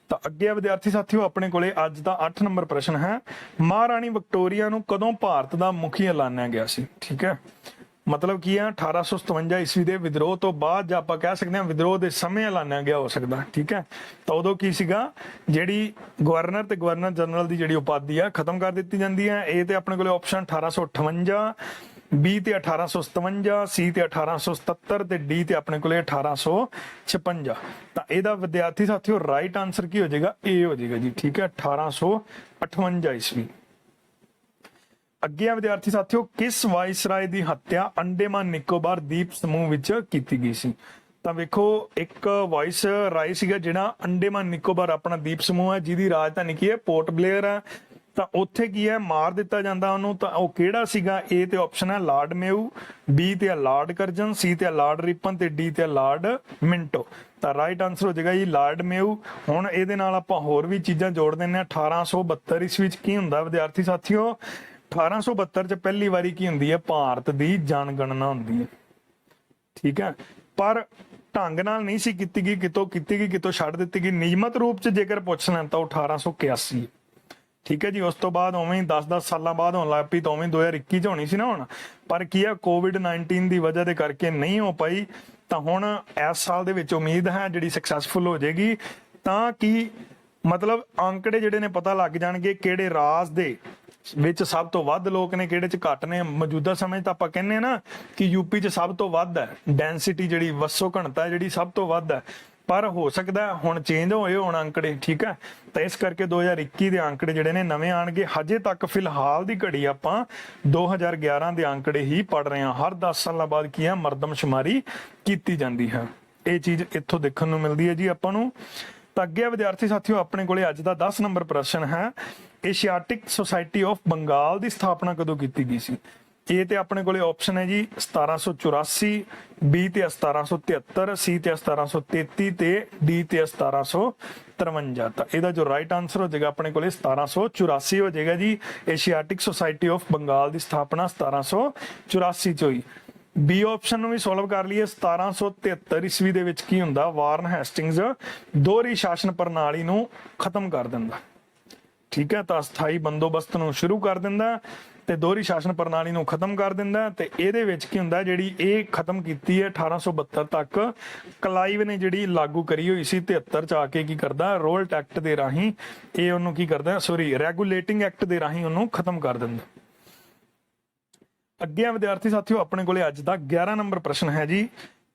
ਤਾਂ ਅੱਗੇ ਵਿਦਿਆਰਥੀ ਸਾਥੀਓ ਆਪਣੇ ਕੋਲੇ ਅੱਜ ਦਾ 8 ਨੰਬਰ ਪ੍ਰਸ਼ਨ ਹੈ, ਮਹਾਰਾਣੀ ਵਿਕਟੋਰੀਆ ਨੂੰ ਕਦੋਂ ਭਾਰਤ ਦਾ ਮੁਖੀ ਐਲਾਨਿਆ ਗਿਆ ਸੀ? ਠੀਕ ਹੈ। ਮਤਲਬ ਕੀ ਆ? 1857 ਈਸਵੀ ਦੇ ਵਿਦਰੋਹ ਤੋਂ ਬਾਅਦ, ਜਾਂ ਆਪਾਂ ਕਹਿ ਸਕਦੇ ਹਾਂ ਵਿਦਰੋਹ ਦੇ ਸਮੇਂ ਐਲਾਨਿਆ ਗਿਆ ਹੋ ਸਕਦਾ। ਠੀਕ ਹੈ। ਤਾਂ ਉਦੋਂ ਕੀ ਸੀਗਾ? ਜਿਹੜੀ ਗਵਰਨਰ ਤੇ ਗਵਰਨਰ ਜਨਰਲ ਦੀ ਜਿਹੜੀ ਉਪਾਧੀ ਆ ਖਤਮ ਕਰ ਦਿੱਤੀ ਜਾਂਦੀ ਹੈ। ਇਹ ਤੇ ਆਪਣੇ ਕੋਲੇ ਆਪਸ਼ਨ 1858, B ਤੇ 1857, C ਤੇ 1877 ਤੇ D ਤੇ ਆਪਣੇ ਕੋਲੇ 1856। ਤਾਂ ਇਹਦਾ ਵਿਦਿਆਰਥੀ ਸਾਥੀਓ ਰਾਈਟ ਆਨਸਰ ਕੀ ਹੋ ਜਾਏਗਾ? A ਹੋ ਜਾਏਗਾ ਜੀ। ਠੀਕ ਹੈ, 1858 ਈਸਵੀ। ਅੱਗੇ ਆ ਵਿਦਿਆਰਥੀ ਸਾਥੀਓ, ਕਿਸ ਵਾਇਸਰਾਏ ਦੀ ਹੱਤਿਆ ਅੰਡੇਮਾਨ ਨਿਕੋਬਾਰ ਦੀਪ ਸਮੂਹ ਵਿੱਚ ਕੀਤੀ ਗਈ ਸੀ? ਤਾਂ ਵੇਖੋ, ਇੱਕ ਵਾਇਸ ਰਾਏ ਸੀਗਾ ਜਿਹੜਾ ਅੰਡੇਮਾਨ ਨਿਕੋਬਾਰ ਆਪਣਾ ਦੀਪ ਸਮੂਹ ਹੈ, ਜਿਹਦੀ ਰਾਜਧਾਨੀ ਕੀ ਹੈ? ਪੋਰਟ ਬਲੇਅਰ ਹੈ। ਤਾਂ ਉੱਥੇ ਕੀ ਹੈ, ਮਾਰ ਦਿੱਤਾ ਜਾਂਦਾ ਉਹਨੂੰ। ਤਾਂ ਉਹ ਕਿਹੜਾ ਸੀਗਾ? ਏ ਤੇ ਆਪਸ਼ਨ ਹੈ ਲਾਰਡ ਮੇਊ, ਬੀ ਤੇ ਲਾਰਡ ਕਰਜਨ, ਸੀ ਤੇ ਲਾਰਡ ਰਿਪਨ ਤੇ ਡੀ ਤੇ ਲਾਰਡ ਮਿੰਟੋ। ਤਾਂ ਰਾਈਟ ਆਨਸਰ ਹੋ ਜਾਏਗਾ ਜੀ ਲਾਰਡ ਮੇਊ। ਹੁਣ ਇਹਦੇ ਨਾਲ ਆਪਾਂ ਹੋਰ ਵੀ ਚੀਜ਼ਾਂ ਜੋੜ ਦਿੰਦੇ ਹਾਂ। 1872 ਈਸਵੀ ਵਿੱਚ ਕੀ ਹੁੰਦਾ ਵਿਦਿਆਰਥੀ ਸਾਥੀਓ? 1872 ਚ ਪਹਿਲੀ ਵਾਰੀ ਕੀ ਹੁੰਦੀ ਹੈ? ਭਾਰਤ ਦੀ ਜਨਗਣਨਾ ਹੁੰਦੀ ਹੈ। ਠੀਕ ਹੈ, ਪਰ ਢੰਗ ਨਾਲ ਨਹੀਂ ਸੀ ਕੀਤੀ ਗਈ, ਕਿਤੋਂ ਕੀਤੀ ਗਈ, ਕਿਤੋਂ ਛੱਡ ਦਿੱਤੀ ਗਈ। ਨਿਯਮਤ ਰੂਪ ਚ ਜੇਕਰ ਪੁੱਛ ਲੈਣ ਤਾਂ 1881। ਠੀਕ ਹੈ ਜੀ, ਉਸ ਤੋਂ ਬਾਅਦ ਉਵੇਂ ਹੀ 10-10 ਸਾਲਾਂ ਬਾਅਦ ਹੋਣ ਲੱਗ ਪਈ। ਤਾਂ ਉਵੇਂ 2021 ਚ ਹੋਣੀ ਸੀ ਨਾ ਹੁਣ, ਪਰ ਕੀ ਹੈ COVID-19 ਦੀ ਵਜ੍ਹਾ ਦੇ ਕਰਕੇ ਨਹੀਂ ਹੋ ਪਾਈ। ਤਾਂ ਹੁਣ ਇਸ ਸਾਲ ਦੇ ਵਿੱਚ ਉਮੀਦ ਹੈ ਜਿਹੜੀ ਸਕਸੈਸਫੁਲ ਹੋ ਜਾਏਗੀ, ਤਾਂ ਕਿ ਮਤਲਬ ਅੰਕੜੇ ਜਿਹੜੇ ਨੇ ਪਤਾ ਲੱਗ ਜਾਣਗੇ ਕਿਹੜੇ ਰਾਜ ਦੇ ਵਿੱਚ ਸਭ ਤੋਂ ਵੱਧ ਲੋਕ ਨੇ, ਕਿਹੜੇ ਚ ਘੱਟ ਨੇ। ਮੌਜੂਦਾ ਸਮੇਂ ਤਾਂ ਆਪਾਂ ਕਹਿੰਦੇ ਨਾ ਕਿ ਯੂਪੀ ਚ ਸਭ ਤੋਂ ਵੱਧ ਹੈ ਡੈਂਸਿਟੀ, ਜਿਹੜੀ ਵਸੋਂ ਘਣਤਾ ਜਿਹੜੀ ਸਭ ਤੋਂ ਵੱਧ ਹੈ, ਪਰ ਹੋ ਸਕਦਾ ਹੁਣ ਚੇਂਜ ਹੋਏ ਹੋਣ ਅੰਕੜੇ। ਠੀਕ ਹੈ, ਤਾਂ ਇਸ ਕਰਕੇ 2021 ਦੇ ਅੰਕੜੇ ਜਿਹੜੇ ਨੇ ਨਵੇਂ ਆਣਗੇ। ਹਜੇ ਤੱਕ ਫਿਲਹਾਲ ਦੀ ਘੜੀ ਆਪਾਂ 2011 ਦੇ ਅੰਕੜੇ ਹੀ ਪੜ ਰਹੇ ਹਾਂ। ਹਰ 10 ਸਾਲਾਂ ਬਾਅਦ ਕੀ ਹੈ, ਮਰਦਮਸ਼ੁਮਾਰੀ ਕੀਤੀ ਜਾਂਦੀ ਹੈ। ਇਹ ਚੀਜ਼ ਇੱਥੋਂ ਦੇਖਣ ਨੂੰ ਮਿਲਦੀ ਹੈ ਜੀ ਆਪਾਂ ਨੂੰ। ਤਾਂ ਅੱਗੇ ਵਿਦਿਆਰਥੀ ਸਾਥੀਓ, ਆਪਣੇ ਕੋਲੇ ਅੱਜ ਦਾ 10 ਨੰਬਰ ਪ੍ਰਸ਼ਨ ਹੈ, ਏਸ਼ੀਆਟਿਕ ਸੁਸਾਇਟੀ ਆਫ ਬੰਗਾਲ ਦੀ ਸਥਾਪਨਾ ਕਦੋਂ ਕੀਤੀ ਗਈ ਸੀ? ਏ ਤੇ ਆਪਣੇ ਕੋਲੇ ਆਪਸ਼ਨ ਹੈ ਜੀ 1784, ਬੀ ਤੇ 1773, ਸੀ ਤੇ 1733 ਤੇ ਡੀ ਤੇ 1753। ਤਾਂ ਇਹਦਾ ਜੋ ਰਾਈਟ ਆਨਸਰ ਹੋ ਜਾਏਗਾ ਆਪਣੇ ਕੋਲੇ 1784 ਹੋ ਜਾਏਗਾ ਜੀ। ਏਸ਼ੀਆਟਿਕ ਸੁਸਾਇਟੀ ਆਫ ਬੰਗਾਲ ਦੀ ਸਥਾਪਨਾ 1784 ਚ ਹੋਈ। ਬੀ ਆਪਸ਼ਨ ਨੂੰ ਵੀ ਸੋਲਵ ਕਰ ਲਈਏ। 1773 ਈਸਵੀ ਦੇ ਵਿੱਚ ਕੀ ਹੁੰਦਾ? ਵਾਰਨ ਹੈਸਟਿੰਗਸ ਦੋਹਰੀ ਸ਼ਾਸਨ ਪ੍ਰਣਾਲੀ ਨੂੰ ਖਤਮ ਕਰ ਦਿੰਦਾ। ਠੀਕ ਹੈ, ਤਾਂ ਅਸਥਾਈ ਬੰਦੋਬਸਤ ਨੂੰ ਸ਼ੁਰੂ ਕਰ ਦਿੰਦਾ ਤੇ ਦੋਹਰੀ ਸ਼ਾਸਨ ਪ੍ਰਣਾਲੀ ਨੂੰ ਖਤਮ ਕਰ ਦਿੰਦਾ। ਤੇ ਇਹਦੇ ਵਿੱਚ ਕੀ ਹੁੰਦਾ, ਜਿਹੜੀ ਇਹ ਖਤਮ ਕੀਤੀ ਹੈ 1872 ਤੱਕ, ਕਲਾਈਵ ਨੇ ਜਿਹੜੀ ਲਾਗੂ ਕਰੀ ਹੋਈ ਸੀ 73 ਚ ਆ ਕੇ ਕੀ ਕਰਦਾ? ਰੋਲਟ ਐਕਟ ਦੇ ਰਾਹੀਂ ਇਹ ਉਹਨੂੰ ਕੀ ਕਰਦਾ? ਰੈਗੂਲੇਟਿੰਗ ਐਕਟ ਦੇ ਰਾਹੀਂ ਉਹਨੂੰ ਖਤਮ ਕਰ ਦਿੰਦਾ। ਅੱਗੇ ਵਿਦਿਆਰਥੀ ਸਾਥੀਓ, ਆਪਣੇ ਕੋਲੇ ਅੱਜ ਦਾ 11 ਨੰਬਰ ਪ੍ਰਸ਼ਨ ਹੈ ਜੀ,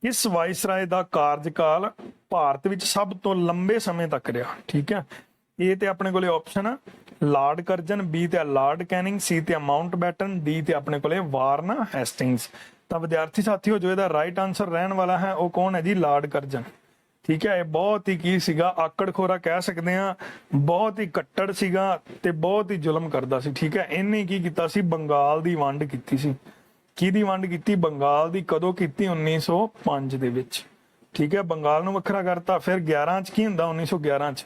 ਇਸ ਵਾਇਸਰਾਏ ਦਾ ਕਾਰਜਕਾਲ ਭਾਰਤ ਵਿੱਚ ਸਭ ਤੋਂ ਲੰਬੇ ਸਮੇਂ ਤੱਕ ਰਿਹਾ? ਠੀਕ ਹੈ, ਇਹ ਤੇ ਆਪਣੇ ਕੋਲੇ ਆਪਸ਼ਨ ਆ ਲਾਰਡ ਕਰਜਨ, ਬੀ ਤੇ ਲਾਰਡ ਕੈਨਿੰਗ, ਸੀ ਤੇ ਮਾਊਂਟ ਬੈਟਨ, ਡੀ ਤੇ ਆਪਣੇ ਕੋਲੇ ਵਾਰਨ ਹੈਸਟਿੰਗਸ। ਤਾਂ ਵਿਦਿਆਰਥੀ ਸਾਥੀਓ, ਜੋ ਇਹਦਾ ਰਾਈਟ ਆਨਸਰ ਰਹਿਣ ਵਾਲਾ ਹੈ ਉਹ ਕੌਣ ਹੈ ਜੀ? Lord Curzon. ਠੀਕ ਹੈ, ਇਹ ਬਹੁਤ ਹੀ ਕੀ ਸੀਗਾ? ਆਕੜਖੋਰਾ ਕਹਿ ਸਕਦੇ ਆ, ਬਹੁਤ ਹੀ ਕੱਟੜ ਸੀਗਾ ਤੇ ਬਹੁਤ ਹੀ ਜ਼ੁਲਮ ਕਰਦਾ ਸੀ। ਠੀਕ ਹੈ, ਇਹਨੇ ਕੀ ਕੀਤਾ ਸੀ? ਬੰਗਾਲ ਦੀ ਵੰਡ ਕੀਤੀ ਸੀ। ਕਿਹਦੀ ਵੰਡ ਕੀਤੀ? ਬੰਗਾਲ ਦੀ। ਕਦੋਂ ਕੀਤੀ? 1905 ਦੇ ਵਿੱਚ। ਠੀਕ ਹੈ, ਬੰਗਾਲ ਨੂੰ ਵੱਖਰਾ ਕਰਤਾ। ਫਿਰ 11 ਚ ਕੀ ਹੁੰਦਾ? 1911 ਚ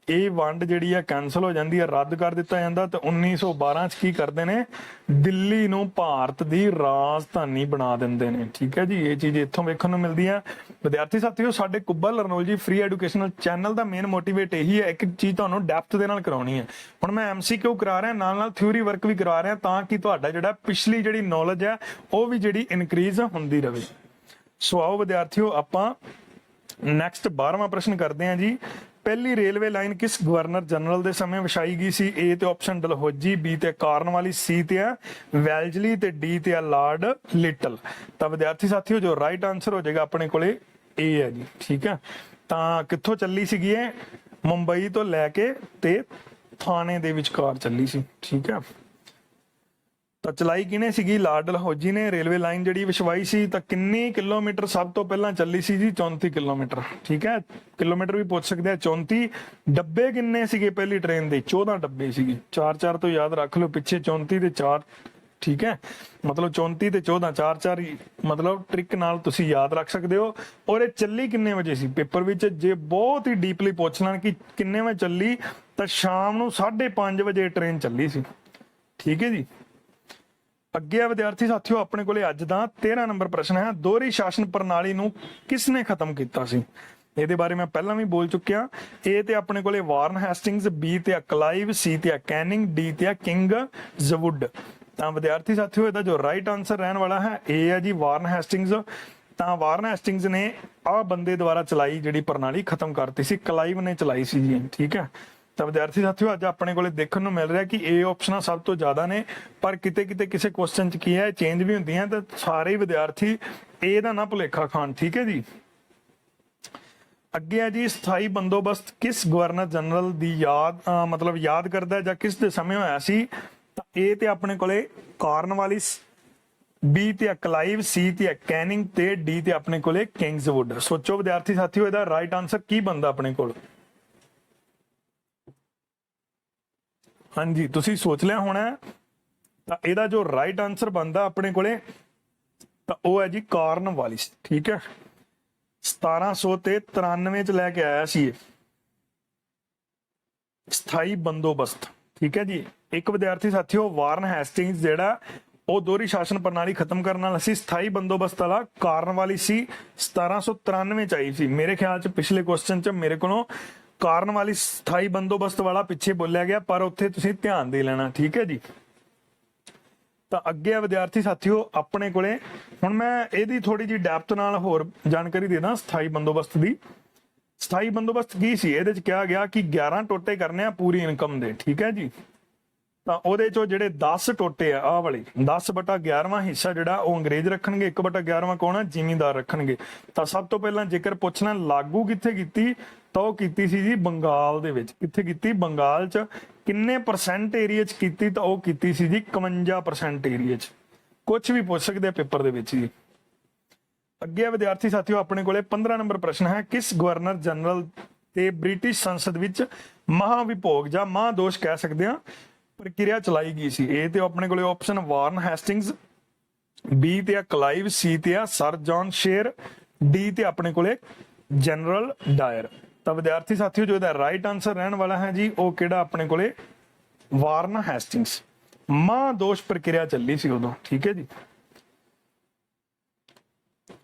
ਇਹ ਵੰਡ ਜਿਹੜੀ ਹੈ ਕੈਂਸਲ ਹੋ ਜਾਂਦੀ ਹੈ, ਰੱਦ ਕਰ ਦਿੱਤਾ ਜਾਂਦਾ। ਤੇ 1912 ਚ ਕੀ ਕਰਦੇ ਨੇ? ਦਿੱਲੀ ਨੂੰ ਭਾਰਤ ਦੀ ਰਾਜਧਾਨੀ ਬਣਾ ਦਿੰਦੇ ਨੇ। ਠੀਕ ਹੈ ਜੀ, ਇਹ ਚੀਜ਼ ਇੱਥੋਂ ਵੇਖਣ ਨੂੰ ਮਿਲਦੀ ਹੈ। ਵਿਦਿਆਰਥੀ ਸਾਥੀਓ, ਸਾਡੇ ਕੁੱਬਾ ਲਰਨੌਲ ਜੀ ਫ੍ਰੀ ਐਜੂਕੇਸ਼ਨਲ ਚੈਨਲ ਦਾ ਮੇਨ ਮੋਟੀਵੇਟ ਇਹੀ ਹੈ, ਇੱਕ ਚੀਜ਼ ਤੁਹਾਨੂੰ ਡੈਪਥ ਦੇ ਨਾਲ ਕਰਾਉਣੀ ਹੈ। ਹੁਣ ਮੈਂ MCQ ਕਰਾ ਰਿਹਾ, ਨਾਲ ਨਾਲ ਥਿਊਰੀ ਵਰਕ ਵੀ ਕਰਾ ਰਿਹਾ, ਤਾਂ ਕਿ ਤੁਹਾਡਾ ਜਿਹੜਾ ਪਿਛਲੀ ਜਿਹੜੀ ਨੌਲੇਜ ਹੈ ਉਹ ਵੀ ਜਿਹੜੀ ਇਨਕਰੀਜ਼ ਹੁੰਦੀ ਰਹੇ। ਸੋ ਆਓ ਵਿਦਿਆਰਥੀਓ, ਆਪਾਂ ਨੈਕਸਟ 12ਵਾਂ ਪ੍ਰਸ਼ਨ ਕਰਦੇ ਹਾਂ ਜੀ। ਪਹਿਲੀ ਰੇਲਵੇ ਲਾਈਨ ਕਿਸ ਗਵਰਨਰ ਜਨਰਲ ਦੇ ਸਮੇਂ ਵਿਛਾਈ ਗਈ ਸੀ? ਏ ਤੇ ਆਪਸ਼ਨ ਡਲਹੌਜੀ, ਬੀ ਤੇ ਕਾਰਨਵਾਲਿਸ, ਸੀ ਤੇ ਵੈਲਜਲੀ ਤੇ ਡੀ ਤੇ ਲਾਰਡ ਲਿਟਲ। ਤਾਂ ਵਿਦਿਆਰਥੀ ਸਾਥੀਓ, ਜੋ ਰਾਈਟ ਆਨਸਰ ਹੋ ਜਾਏਗਾ ਆਪਣੇ ਕੋਲੇ ਏ ਹੈ ਜੀ। ਠੀਕ ਹੈ, ਤਾਂ ਕਿੱਥੋਂ ਚੱਲੀ ਸੀਗੀ ਇਹ? ਮੁੰਬਈ ਤੋਂ ਲੈ ਕੇ ਤੇ ਥਾਣੇ ਦੇ ਵਿਚਕਾਰ ਚੱਲੀ ਸੀ। ਠੀਕ ਹੈ, ਤਾਂ ਚਲਾਈ ਕਿਹਨੇ ਸੀਗੀ? ਲਾਰਡ ਡਲਹੌਜੀ ਨੇ ਰੇਲਵੇ ਲਾਈਨ ਜਿਹੜੀ ਵਿਛਵਾਈ ਸੀ। ਤਾਂ ਕਿੰਨੀ ਕਿਲੋਮੀਟਰ ਸਭ ਤੋਂ ਪਹਿਲਾਂ ਚੱਲੀ ਸੀ ਜੀ? 34 ਕਿਲੋਮੀਟਰ। ਠੀਕ ਹੈ, ਕਿਲੋਮੀਟਰ ਵੀ ਪੁੱਛ ਸਕਦੇ ਆ। 34 ਡੱਬੇ ਕਿੰਨੇ ਸੀਗੇ ਪਹਿਲੀ ਟ੍ਰੇਨ ਦੇ? 14 ਡੱਬੇ ਸੀਗੇ। 4-4 ਤੋਂ ਯਾਦ ਰੱਖ ਲਓ, ਪਿੱਛੇ 34 ਤੇ 4। ਠੀਕ ਹੈ, ਮਤਲਬ 34 ਤੇ 14, 4-4 ਹੀ ਮਤਲਬ ਟ੍ਰਿਕ ਨਾਲ ਤੁਸੀਂ ਯਾਦ ਰੱਖ ਸਕਦੇ ਹੋ। ਔਰ ਇਹ ਚੱਲੀ ਕਿੰਨੇ ਵਜੇ ਸੀ? ਪੇਪਰ ਵਿੱਚ ਜੇ ਬਹੁਤ ਹੀ ਡੀਪਲੀ ਪੁੱਛ ਲੈਣ ਕਿ ਕਿੰਨੇ ਵਜੇ ਚੱਲੀ, ਤਾਂ ਸ਼ਾਮ ਨੂੰ 5:30 ਵਜੇ ਟ੍ਰੇਨ ਚੱਲੀ ਸੀ। ਠੀਕ ਹੈ ਜੀ। ਅੱਗੇ ਆ ਵਿਦਿਆਰਥੀ ਸਾਥੀਓ, ਆਪਣੇ ਕੋਲੇ ਅੱਜ ਦਾ 13 ਨੰਬਰ ਪ੍ਰਸ਼ਨ ਹੈ, ਦੋਹਰੀ ਸ਼ਾਸਨ ਪ੍ਰਣਾਲੀ ਨੂੰ ਕਿਸ ਨੇ ਖਤਮ ਕੀਤਾ ਸੀ? ਇਹਦੇ ਬਾਰੇ ਮੈਂ ਪਹਿਲਾਂ ਵੀ ਬੋਲ ਚੁੱਕਿਆ। ਏ ਤੇ ਆਪਣੇ ਕੋਲੇ ਵਾਰਨ ਹੈਸਟਿੰਗਸ, ਬੀ ਤੇ ਕਲਾਈਵ, ਸੀ ਤੇ ਕੈਨਿੰਗ, ਡੀ ਤੇ ਕਿੰਗ ਜ਼ਵੁੱਡ। ਤਾਂ ਵਿਦਿਆਰਥੀ ਸਾਥੀਓ, ਇਹਦਾ ਜੋ ਰਾਈਟ ਆਨਸਰ ਰਹਿਣ ਵਾਲਾ ਹੈ ਏ ਹੈ ਜੀ, ਵਾਰਨ ਹੈਸਟਿੰਗਸ। ਤਾਂ ਵਾਰਨ ਹੈਸਟਿੰਗਸ ਨੇ ਆਹ ਬੰਦੇ ਦੁਆਰਾ ਚਲਾਈ ਜਿਹੜੀ ਪ੍ਰਣਾਲੀ ਖਤਮ ਕਰਤੀ ਸੀ, ਕਲਾਈਵ ਨੇ ਚਲਾਈ ਸੀ ਜੀ। ਠੀਕ ਹੈ, ਤਾਂ ਵਿਦਿਆਰਥੀ ਸਾਥੀਓ ਅੱਜ ਆਪਣੇ ਕੋਲੇ ਦੇਖਣ ਨੂੰ ਮਿਲ ਰਿਹਾ ਕਿ ਇਹ ਆਪਸ਼ਨਾਂ ਸਭ ਤੋਂ ਜ਼ਿਆਦਾ ਨੇ, ਪਰ ਕਿਤੇ ਕਿਤੇ ਕਿਸੇ ਕੁਐਸਚਨ 'ਚ ਕੀ ਹੈ ਚੇਂਜ ਵੀ ਹੁੰਦੀਆਂ, ਤਾਂ ਸਾਰੇ ਵਿਦਿਆਰਥੀ ਇਹ ਦਾ ਨਾ ਭੁਲੇਖਾ ਖਾਣ। ਠੀਕ ਹੈ ਜੀ। ਅੱਗੇ ਹੈ ਜੀ, ਸਥਾਈ ਬੰਦੋਬਸਤ ਕਿਸ ਗਵਰਨਰ ਜਨਰਲ ਦੀ ਯਾਦ ਕਰਦਾ ਜਾਂ ਕਿਸ ਦੇ ਸਮੇਂ ਹੋਇਆ ਸੀ? ਤਾਂ ਇਹ ਤੇ ਆਪਣੇ ਕੋਲੇ ਕਾਰਨਵਾਲਿਸ, ਬੀ ਤੇ ਕਲਾਈਵ, ਸੀ ਤੇ ਕੈਨਿੰਗ ਤੇ ਡੀ ਤੇ ਆਪਣੇ ਕੋਲੇ ਕਿੰਗਸਵੁੱਡ। ਸੋਚੋ ਵਿਦਿਆਰਥੀ ਸਾਥੀਓ ਇਹਦਾ ਰਾਈਟ ਆਨਸਰ ਕੀ ਬਣਦਾ ਆਪਣੇ ਕੋਲ? ਹਾਂਜੀ ਤੁਸੀਂ ਸੋਚ ਲਿਆ ਹੋਣਾ। ਤਾਂ ਇਹਦਾ ਜੋ ਰਾਈਟ ਆਨਸਰ ਬਣਦਾ ਆਪਣੇ ਕੋਲੇ ਤਾਂ ਉਹ ਹੈ ਜੀ ਕਾਰਨਵਾਲਿਸ। ਠੀਕ ਹੈ, 1793 ਚ ਲੈ ਕੇ ਆਇਆ ਸੀ ਇਹ ਸਥਾਈ ਬੰਦੋਬਸਤ। ਠੀਕ ਹੈ ਜੀ। ਇੱਕ ਵਿਦਿਆਰਥੀ ਸਾਥੀਓ ਵਾਰਨ ਹੈਸਟਿੰਗਸ ਜਿਹੜਾ ਉਹ ਦੋਹਰੀ ਸ਼ਾਸਨ ਪ੍ਰਣਾਲੀ ਖਤਮ ਕਰਨ ਨਾਲ ਅਸੀਂ ਸਥਾਈ ਬੰਦੋਬਸਤ ਵਾਲਾ ਕਾਰਨਵਾਲਿਸ ਸੀ 1793 ਚ ਆਈ ਸੀ। ਮੇਰੇ ਖਿਆਲ ਚ ਪਿਛਲੇ ਕੁਐਸਚਨ ਚ ਮੇਰੇ ਕੋਲੋਂ ਕਾਰਨਵਾਲਿਸ ਸਥਾਈ ਬੰਦੋਬਸਤ ਵਾਲਾ ਪਿੱਛੇ ਬੋਲਿਆ ਗਿਆ, ਪਰ ਉੱਥੇ ਤੁਸੀਂ ਧਿਆਨ ਦੇ ਲੈਣਾ। ਠੀਕ ਹੈ ਜੀ। ਤਾਂ ਅੱਗੇ ਆ ਵਿਦਿਆਰਥੀ ਸਾਥੀਓ ਆਪਣੇ ਕੋਲੇ, ਹੁਣ ਮੈਂ ਇਹਦੀ ਥੋੜੀ ਜਿਹੀ ਡੈਪਥ ਨਾਲ ਹੋਰ ਜਾਣਕਾਰੀ ਦੇ ਦਾਂ ਸਥਾਈ ਬੰਦੋਬਸਤ ਦੀ। ਸਥਾਈ ਬੰਦੋਬਸਤ ਕੀ ਸੀ? ਇਹਦੇ ਚ ਕਿਹਾ ਗਿਆ ਕਿ 11 ਟੋਟੇ ਕਰਨੇ ਆ ਪੂਰੀ ਇਨਕਮ ਦੇ। ਠੀਕ ਹੈ ਜੀ। ਤਾਂ ਉਹਦੇ ਚੋਂ ਜਿਹੜੇ 10 ਟੋਟੇ ਆ ਆਹ ਵਾਲੇ 10/11ਵਾਂ ਹਿੱਸਾ ਜਿਹੜਾ ਉਹ ਅੰਗਰੇਜ਼ ਰੱਖਣਗੇ, 1/11ਵਾਂ ਕੌਣ ਆ? ਜ਼ਿਮੀਂਦਾਰ ਰੱਖਣਗੇ। ਤਾਂ ਸਭ ਤੋਂ ਪਹਿਲਾਂ ਜੇਕਰ ਪੁੱਛਣਾ ਲਾਗੂ ਕਿੱਥੇ ਕੀਤੀ ਤਾਂ ਉਹ ਕੀਤੀ ਸੀ ਜੀ ਬੰਗਾਲ ਦੇ ਵਿੱਚ। ਕਿੱਥੇ ਕੀਤੀ? ਬੰਗਾਲ ਚ। ਕਿੰਨੇ ਪਰਸੈਂਟ ਏਰੀਆ ਚ ਕੀਤੀ? ਤਾਂ ਉਹ ਕੀਤੀ ਸੀ ਜੀ 51% ਏਰੀਆ ਚ। ਕੁਝ ਵੀ ਪੁੱਛ ਸਕਦੇ ਆ ਪੇਪਰ ਦੇ ਵਿੱਚ ਜੀ। ਅੱਗੇ ਵਿਦਿਆਰਥੀ ਸਾਥੀਓ ਆਪਣੇ ਕੋਲੇ 15 ਨੰਬਰ ਪ੍ਰਸ਼ਨ ਹੈ, ਕਿਸ ਗਵਰਨਰ ਜਨਰਲ ਤੇ ਬ੍ਰਿਟਿਸ਼ ਸੰਸਦ ਵਿੱਚ ਮਹਾਵਿਭੋਗ ਜਾਂ ਮਹਾਦੋਸ਼ ਕਹਿ ਸਕਦੇ ਆ ਪ੍ਰਕਿਰਿਆ ਚਲਾਈ ਗਈ ਸੀ? ਇਹ ਤੇ ਆਪਣੇ ਕੋਲੇ ਆਪਸ਼ਨ ਵਾਰਨ ਹੈਸਟਿੰਗਸ, ਬੀ ਤੇ ਆ ਕਲਾਈਵ, ਸੀ ਤੇ ਆ ਸਰ ਜੌਨ ਸ਼ੇਰ, ਡੀ ਤੇ ਆਪਣੇ ਕੋਲੇ ਜਨਰਲ ਡਾਇਰ। ਤਾਂ ਵਿਦਿਆਰਥੀ ਸਾਥੀਓ ਜੋ ਇਹਦਾ ਰਾਈਟ ਆਨਸਰ ਰਹਿਣ ਵਾਲਾ ਹੈ ਜੀ ਉਹ ਕਿਹੜਾ ਆਪਣੇ ਕੋਲੇ? ਵਾਰਨ ਹੈਸਟਿੰਗਸ। ਮਹਾਦੋਸ਼ ਪ੍ਰਕਿਰਿਆ ਚੱਲੀ ਸੀ ਉਦੋਂ। ਠੀਕ ਹੈ ਜੀ।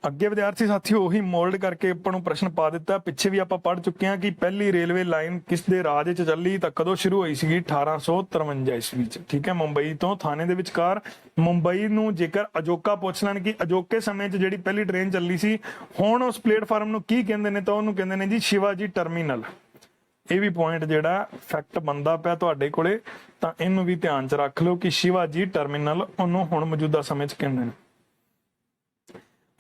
ਅੱਗੇ ਵਿਦਿਆਰਥੀ ਸਾਥੀਓ ਉਹੀ ਮੋਲਡ ਕਰਕੇ ਆਪਾਂ ਨੂੰ ਪ੍ਰਸ਼ਨ ਪਾ ਦਿੱਤਾ। ਪਿੱਛੇ ਵੀ ਆਪਾਂ ਪੜ੍ਹ ਚੁੱਕੇ ਹਾਂ ਕਿ ਪਹਿਲੀ ਰੇਲਵੇ ਲਾਈਨ ਕਿਸ ਦੇ ਰਾਜ ਵਿੱਚ ਚੱਲੀ ਤਾਂ ਕਦੋਂ ਸ਼ੁਰੂ ਹੋਈ ਸੀਗੀ? 1853 ਈਸਵੀ ਚ। ਠੀਕ ਹੈ। ਮੁੰਬਈ ਤੋਂ ਥਾਣੇ ਦੇ ਵਿਚਕਾਰ। ਮੁੰਬਈ ਨੂੰ ਜੇਕਰ ਅਜੋਕਾ ਪੁੱਛ ਲੈਣ ਕਿ ਅਜੋਕੇ ਸਮੇਂ 'ਚ ਜਿਹੜੀ ਪਹਿਲੀ ਟ੍ਰੇਨ ਚੱਲੀ ਸੀ ਹੁਣ ਉਸ ਪਲੇਟਫਾਰਮ ਨੂੰ ਕੀ ਕਹਿੰਦੇ ਨੇ, ਤਾਂ ਉਹਨੂੰ ਕਹਿੰਦੇ ਨੇ ਜੀ ਸ਼ਿਵਾਜੀ ਟਰਮੀਨਲ। ਇਹ ਵੀ ਪੁਆਇੰਟ ਜਿਹੜਾ ਫੈਕਟ ਬਣਦਾ ਪਿਆ ਤੁਹਾਡੇ ਕੋਲੇ, ਤਾਂ ਇਹਨੂੰ ਵੀ ਧਿਆਨ 'ਚ ਰੱਖ ਲਓ ਕਿ ਸ਼ਿਵਾਜੀ ਟਰਮੀਨਲ ਉਹਨੂੰ ਹੁਣ ਮੌਜੂਦਾ ਸਮੇਂ 'ਚ ਕਹਿੰਦੇ ਨੇ।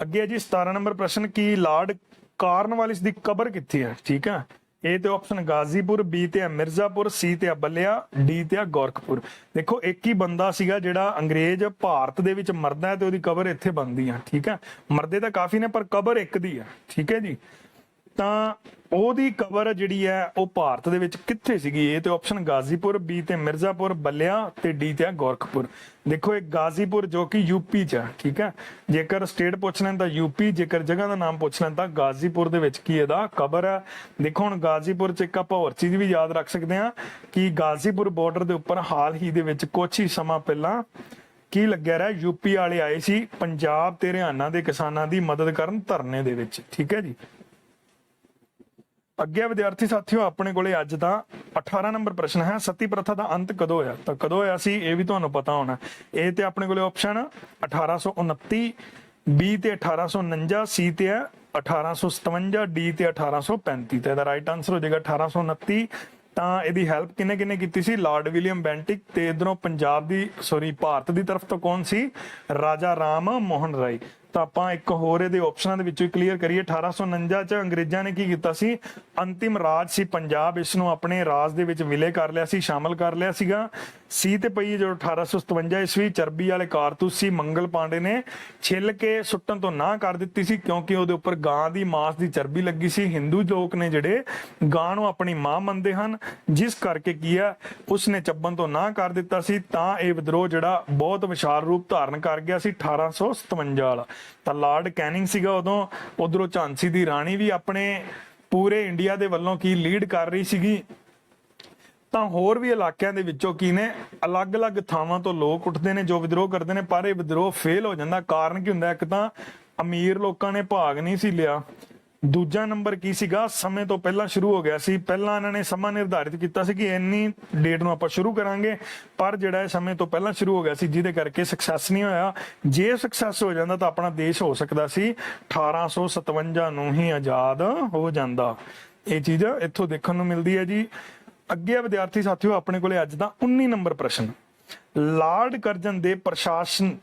ਅੱਗੇ ਹੈ ਜੀ 17 ਨੰਬਰ ਪ੍ਰਸ਼ਨ, ਕੀ ਲਾਰਡ ਕਾਰਨਵਾਲਿਸ ਦੀ ਕਬਰ ਕਿੱਥੇ ਹੈ? ਠੀਕ ਹੈ। ਏ ਤੇ ਆਪਸ਼ਨ ਗਾਜ਼ੀਪੁਰ, ਬੀ ਤੇ ਆ ਮਿਰਜ਼ਾਪੁਰ, ਸੀ ਤੇ ਆ ਬੱਲਿਆ, ਡੀ ਤੇ ਆ ਗੋਰਖਪੁਰ। ਦੇਖੋ ਇੱਕ ਹੀ ਬੰਦਾ ਸੀਗਾ ਜਿਹੜਾ ਅੰਗਰੇਜ਼ ਭਾਰਤ ਦੇ ਵਿੱਚ ਮਰਦਾ ਹੈ ਤੇ ਉਹਦੀ ਕਬਰ ਇੱਥੇ ਬਣਦੀ ਆ। ਠੀਕ ਹੈ। ਮਰਦੇ ਤਾਂ ਕਾਫੀ ਨੇ ਪਰ ਕਬਰ ਇੱਕ ਦੀ ਆ। ਠੀਕ ਹੈ ਜੀ। ਤਾਂ ਉਹਦੀ ਕਬਰ ਜਿਹੜੀ ਹੈ ਉਹ ਭਾਰਤ ਦੇ ਵਿੱਚ ਕਿੱਥੇ ਸੀਗੀ? ਇਹ ਤੇ ਆਪਸ਼ਨ ਗਾਜ਼ੀਪੁਰ, ਬੀ ਤੇ ਮਿਰਜ਼ਾਪੁਰ, ਬੱਲਿਆ ਤੇ ਡੀ ਤੇ ਗੋਰਖਪੁਰ। ਦੇਖੋ ਇਹ ਗਾਜ਼ੀਪੁਰ ਜੋ ਕਿ ਯੂਪੀ ਚ ਆ। ਠੀਕ ਹੈ। ਜੇਕਰ ਸਟੇਟ ਪੁੱਛ ਲੈਣ ਤਾਂ ਯੂਪੀ, ਜੇਕਰ ਜਗ੍ਹਾ ਦਾ ਨਾਮ ਪੁੱਛ ਲੈਣ ਤਾਂ ਗਾਜ਼ੀਪੁਰ ਦੇ ਵਿੱਚ ਕੀ ਇਹਦਾ ਕਬਰ ਹੈ। ਦੇਖੋ ਹੁਣ ਗਾਜ਼ੀਪੁਰ ਚ ਇੱਕ ਆਪਾਂ ਹੋਰ ਚੀਜ਼ ਵੀ ਯਾਦ ਰੱਖ ਸਕਦੇ ਹਾਂ ਕਿ ਗਾਜ਼ੀਪੁਰ ਬਾਰਡਰ ਦੇ ਉੱਪਰ ਹਾਲ ਹੀ ਦੇ ਵਿੱਚ ਕੁਛ ਹੀ ਸਮਾਂ ਪਹਿਲਾਂ ਕੀ ਲੱਗਿਆ ਰਿਹਾ? ਯੂਪੀ ਵਾਲੇ ਆਏ ਸੀ ਪੰਜਾਬ ਤੇ ਹਰਿਆਣਾ ਦੇ ਕਿਸਾਨਾਂ ਦੀ ਮਦਦ ਕਰਨ ਧਰਨੇ ਦੇ ਵਿੱਚ। ਠੀਕ ਹੈ ਜੀ। ਅੱਗੇ ਵਿਦਿਆਰਥੀ ਸਾਥੀਓ ਆਪਣੇ ਕੋਲੇ ਅੱਜ ਦਾ 18 ਨੰਬਰ ਪ੍ਰਸ਼ਨ ਹੈ, ਸਤੀ ਪ੍ਰਥਾ ਦਾ ਅੰਤ ਕਦੋਂ ਹੋਇਆ? ਤਾਂ ਕਦੋਂ ਹੋਇਆ ਸੀ ਇਹ ਵੀ ਤੁਹਾਨੂੰ ਪਤਾ ਹੋਣਾ। ਇਹ ਤੇ ਆਪਣੇ ਕੋਲੇ ਆਪਸ਼ਨ 1829, ਬੀ ਤੇ 1849, ਸੀ ਤੇ 1857, ਡੀ ਤੇ 1835। ਤੇ ਇਹਦਾ ਰਾਈਟ ਆਨਸਰ ਹੋ ਜਾਏਗਾ 1829। ਤਾਂ ਇਹਦੀ ਹੈਲਪ ਕਿਹਨੇ ਕਿਹਨੇ ਕੀਤੀ ਸੀ? Lord William Bentinck. ਤੇ ਇਧਰੋਂ ਭਾਰਤ ਦੀ ਤਰਫ ਤੋਂ ਕੌਣ ਸੀ? ਰਾਜਾ ਰਾਮ ਮੋਹਨ ਰਾਏ। ਤਾਂ ਆਪਾਂ ਇੱਕ ਹੋਰ ਇਹਦੇ ਆਪਸ਼ਨਾਂ ਦੇ ਵਿੱਚੋਂ ਕਲੀਅਰ ਕਰੀਏ। 1849 ਚ ਅੰਗਰੇਜ਼ਾਂ ਨੇ ਕੀ ਕੀਤਾ ਸੀ? ਅੰਤਿਮ ਰਾਜ ਸੀ ਪੰਜਾਬ, ਇਸ ਨੂੰ ਆਪਣੇ ਰਾਜ ਦੇ ਵਿੱਚ ਵਿਲੇ ਕਰ ਲਿਆ ਸੀ, ਸ਼ਾਮਲ ਕਰ ਲਿਆ ਸੀਗਾ। ਸੀ ਤੇ ਪਈ ਜਦੋਂ 1857 ਈਸਵੀ ਚਰਬੀ ਵਾਲੇ ਕਾਰਤੂਸ ਸੀ, ਮੰਗਲ ਪਾਂਡੇ ਨੇ ਛਿੱਲ ਕੇ ਸੁੱਟਣ ਤੋਂ ਨਾ ਕਰ ਦਿੱਤੀ ਸੀ ਕਿਉਂਕਿ ਉਹਦੇ ਉੱਪਰ ਗਾਂ ਦੀ ਮਾਸ ਦੀ ਚਰਬੀ ਲੱਗੀ ਸੀ। ਹਿੰਦੂ ਲੋਕ ਨੇ ਜਿਹੜੇ ਗਾਂ ਨੂੰ ਆਪਣੀ ਮਾਂ ਮੰਨਦੇ ਹਨ, ਜਿਸ ਕਰਕੇ ਕੀ ਆ ਉਸਨੇ ਚੱਬਣ ਤੋਂ ਨਾ ਕਰ ਦਿੱਤਾ ਸੀ। ਤਾਂ ਇਹ ਵਿਦਰੋਹ ਜਿਹੜਾ ਬਹੁਤ ਵਿਸ਼ਾਲ ਰੂਪ ਧਾਰਨ ਕਰ ਗਿਆ ਸੀ 1857 ਵਾਲਾ। ਤਾਂ ਲਾਰਡ ਕੈਨਿੰਗ ਸੀਗਾ ਉਦੋਂ। ਉਧਰੋਂ ਝਾਂਸੀ ਦੀ ਰਾਣੀ ਵੀ ਆਪਣੇ ਪੂਰੇ ਇੰਡੀਆ ਦੇ ਵੱਲੋਂ ਕੀ ਲੀਡ ਕਰ ਰਹੀ ਸੀਗੀ। ਤਾਂ ਹੋਰ ਵੀ ਇਲਾਕਿਆਂ ਦੇ ਵਿੱਚੋਂ ਕੀ ਨੇ ਅਲੱਗ-ਅਲੱਗ ਥਾਵਾਂ ਤੋਂ ਲੋਕ ਉੱਠਦੇ ਨੇ ਜੋ ਵਿਦਰੋਹ ਕਰਦੇ ਨੇ, ਪਰ ਇਹ ਵਿਦਰੋਹ ਫੇਲ ਹੋ ਜਾਂਦਾ। ਕਾਰਨ ਕੀ ਹੁੰਦਾ? ਇੱਕ ਤਾਂ ਅਮੀਰ ਲੋਕਾਂ ਨੇ ਭਾਗ ਨਹੀਂ ਸੀ ਲਿਆ, ਦੂਜਾ ਨੰਬਰ ਕੀ ਸੀਗਾ? ਸਮੇਂ ਤੋਂ ਪਹਿਲਾਂ ਸ਼ੁਰੂ ਹੋ ਗਿਆ ਸੀ। ਪਹਿਲਾਂ ਇਹਨਾਂ ਨੇ ਸਮਾਂ ਨਿਰਧਾਰਿਤ ਕੀਤਾ ਸੀ ਕਿ ਇੰਨੀ ਡੇਟ ਨੂੰ ਆਪਾਂ ਸ਼ੁਰੂ ਕਰਾਂਗੇ, ਪਰ ਜਿਹੜਾ ਇਹ ਸਮੇਂ ਤੋਂ ਪਹਿਲਾਂ ਸ਼ੁਰੂ ਹੋ ਗਿਆ ਸੀ ਜਿਹਦੇ ਕਰਕੇ ਸਕਸੈਸ ਨਹੀਂ ਹੋਇਆ। ਜੇ ਸਕਸੈਸ ਹੋ ਜਾਂਦਾ ਤਾਂ ਆਪਣਾ ਦੇਸ਼ ਹੋ ਸਕਦਾ ਸੀ 1857 ਨੂੰ ਹੀ ਆਜ਼ਾਦ ਹੋ ਜਾਂਦਾ। ਇਹ ਚੀਜ਼ ਇੱਥੋਂ ਦੇਖਣ ਨੂੰ ਮਿਲਦੀ ਹੈ ਜੀ। ਅੱਗੇ ਆ ਵਿਦਿਆਰਥੀ ਸਾਥੀਓ ਆਪਣੇ ਕੋਲੇ ਅੱਜ ਦਾ 19 ਨੰਬਰ ਪ੍ਰਸ਼ਨ। ਲਾਰਡ ਕਰਜ਼ਨ ਦੇ ਪ੍ਰਸ਼ਾਸਨ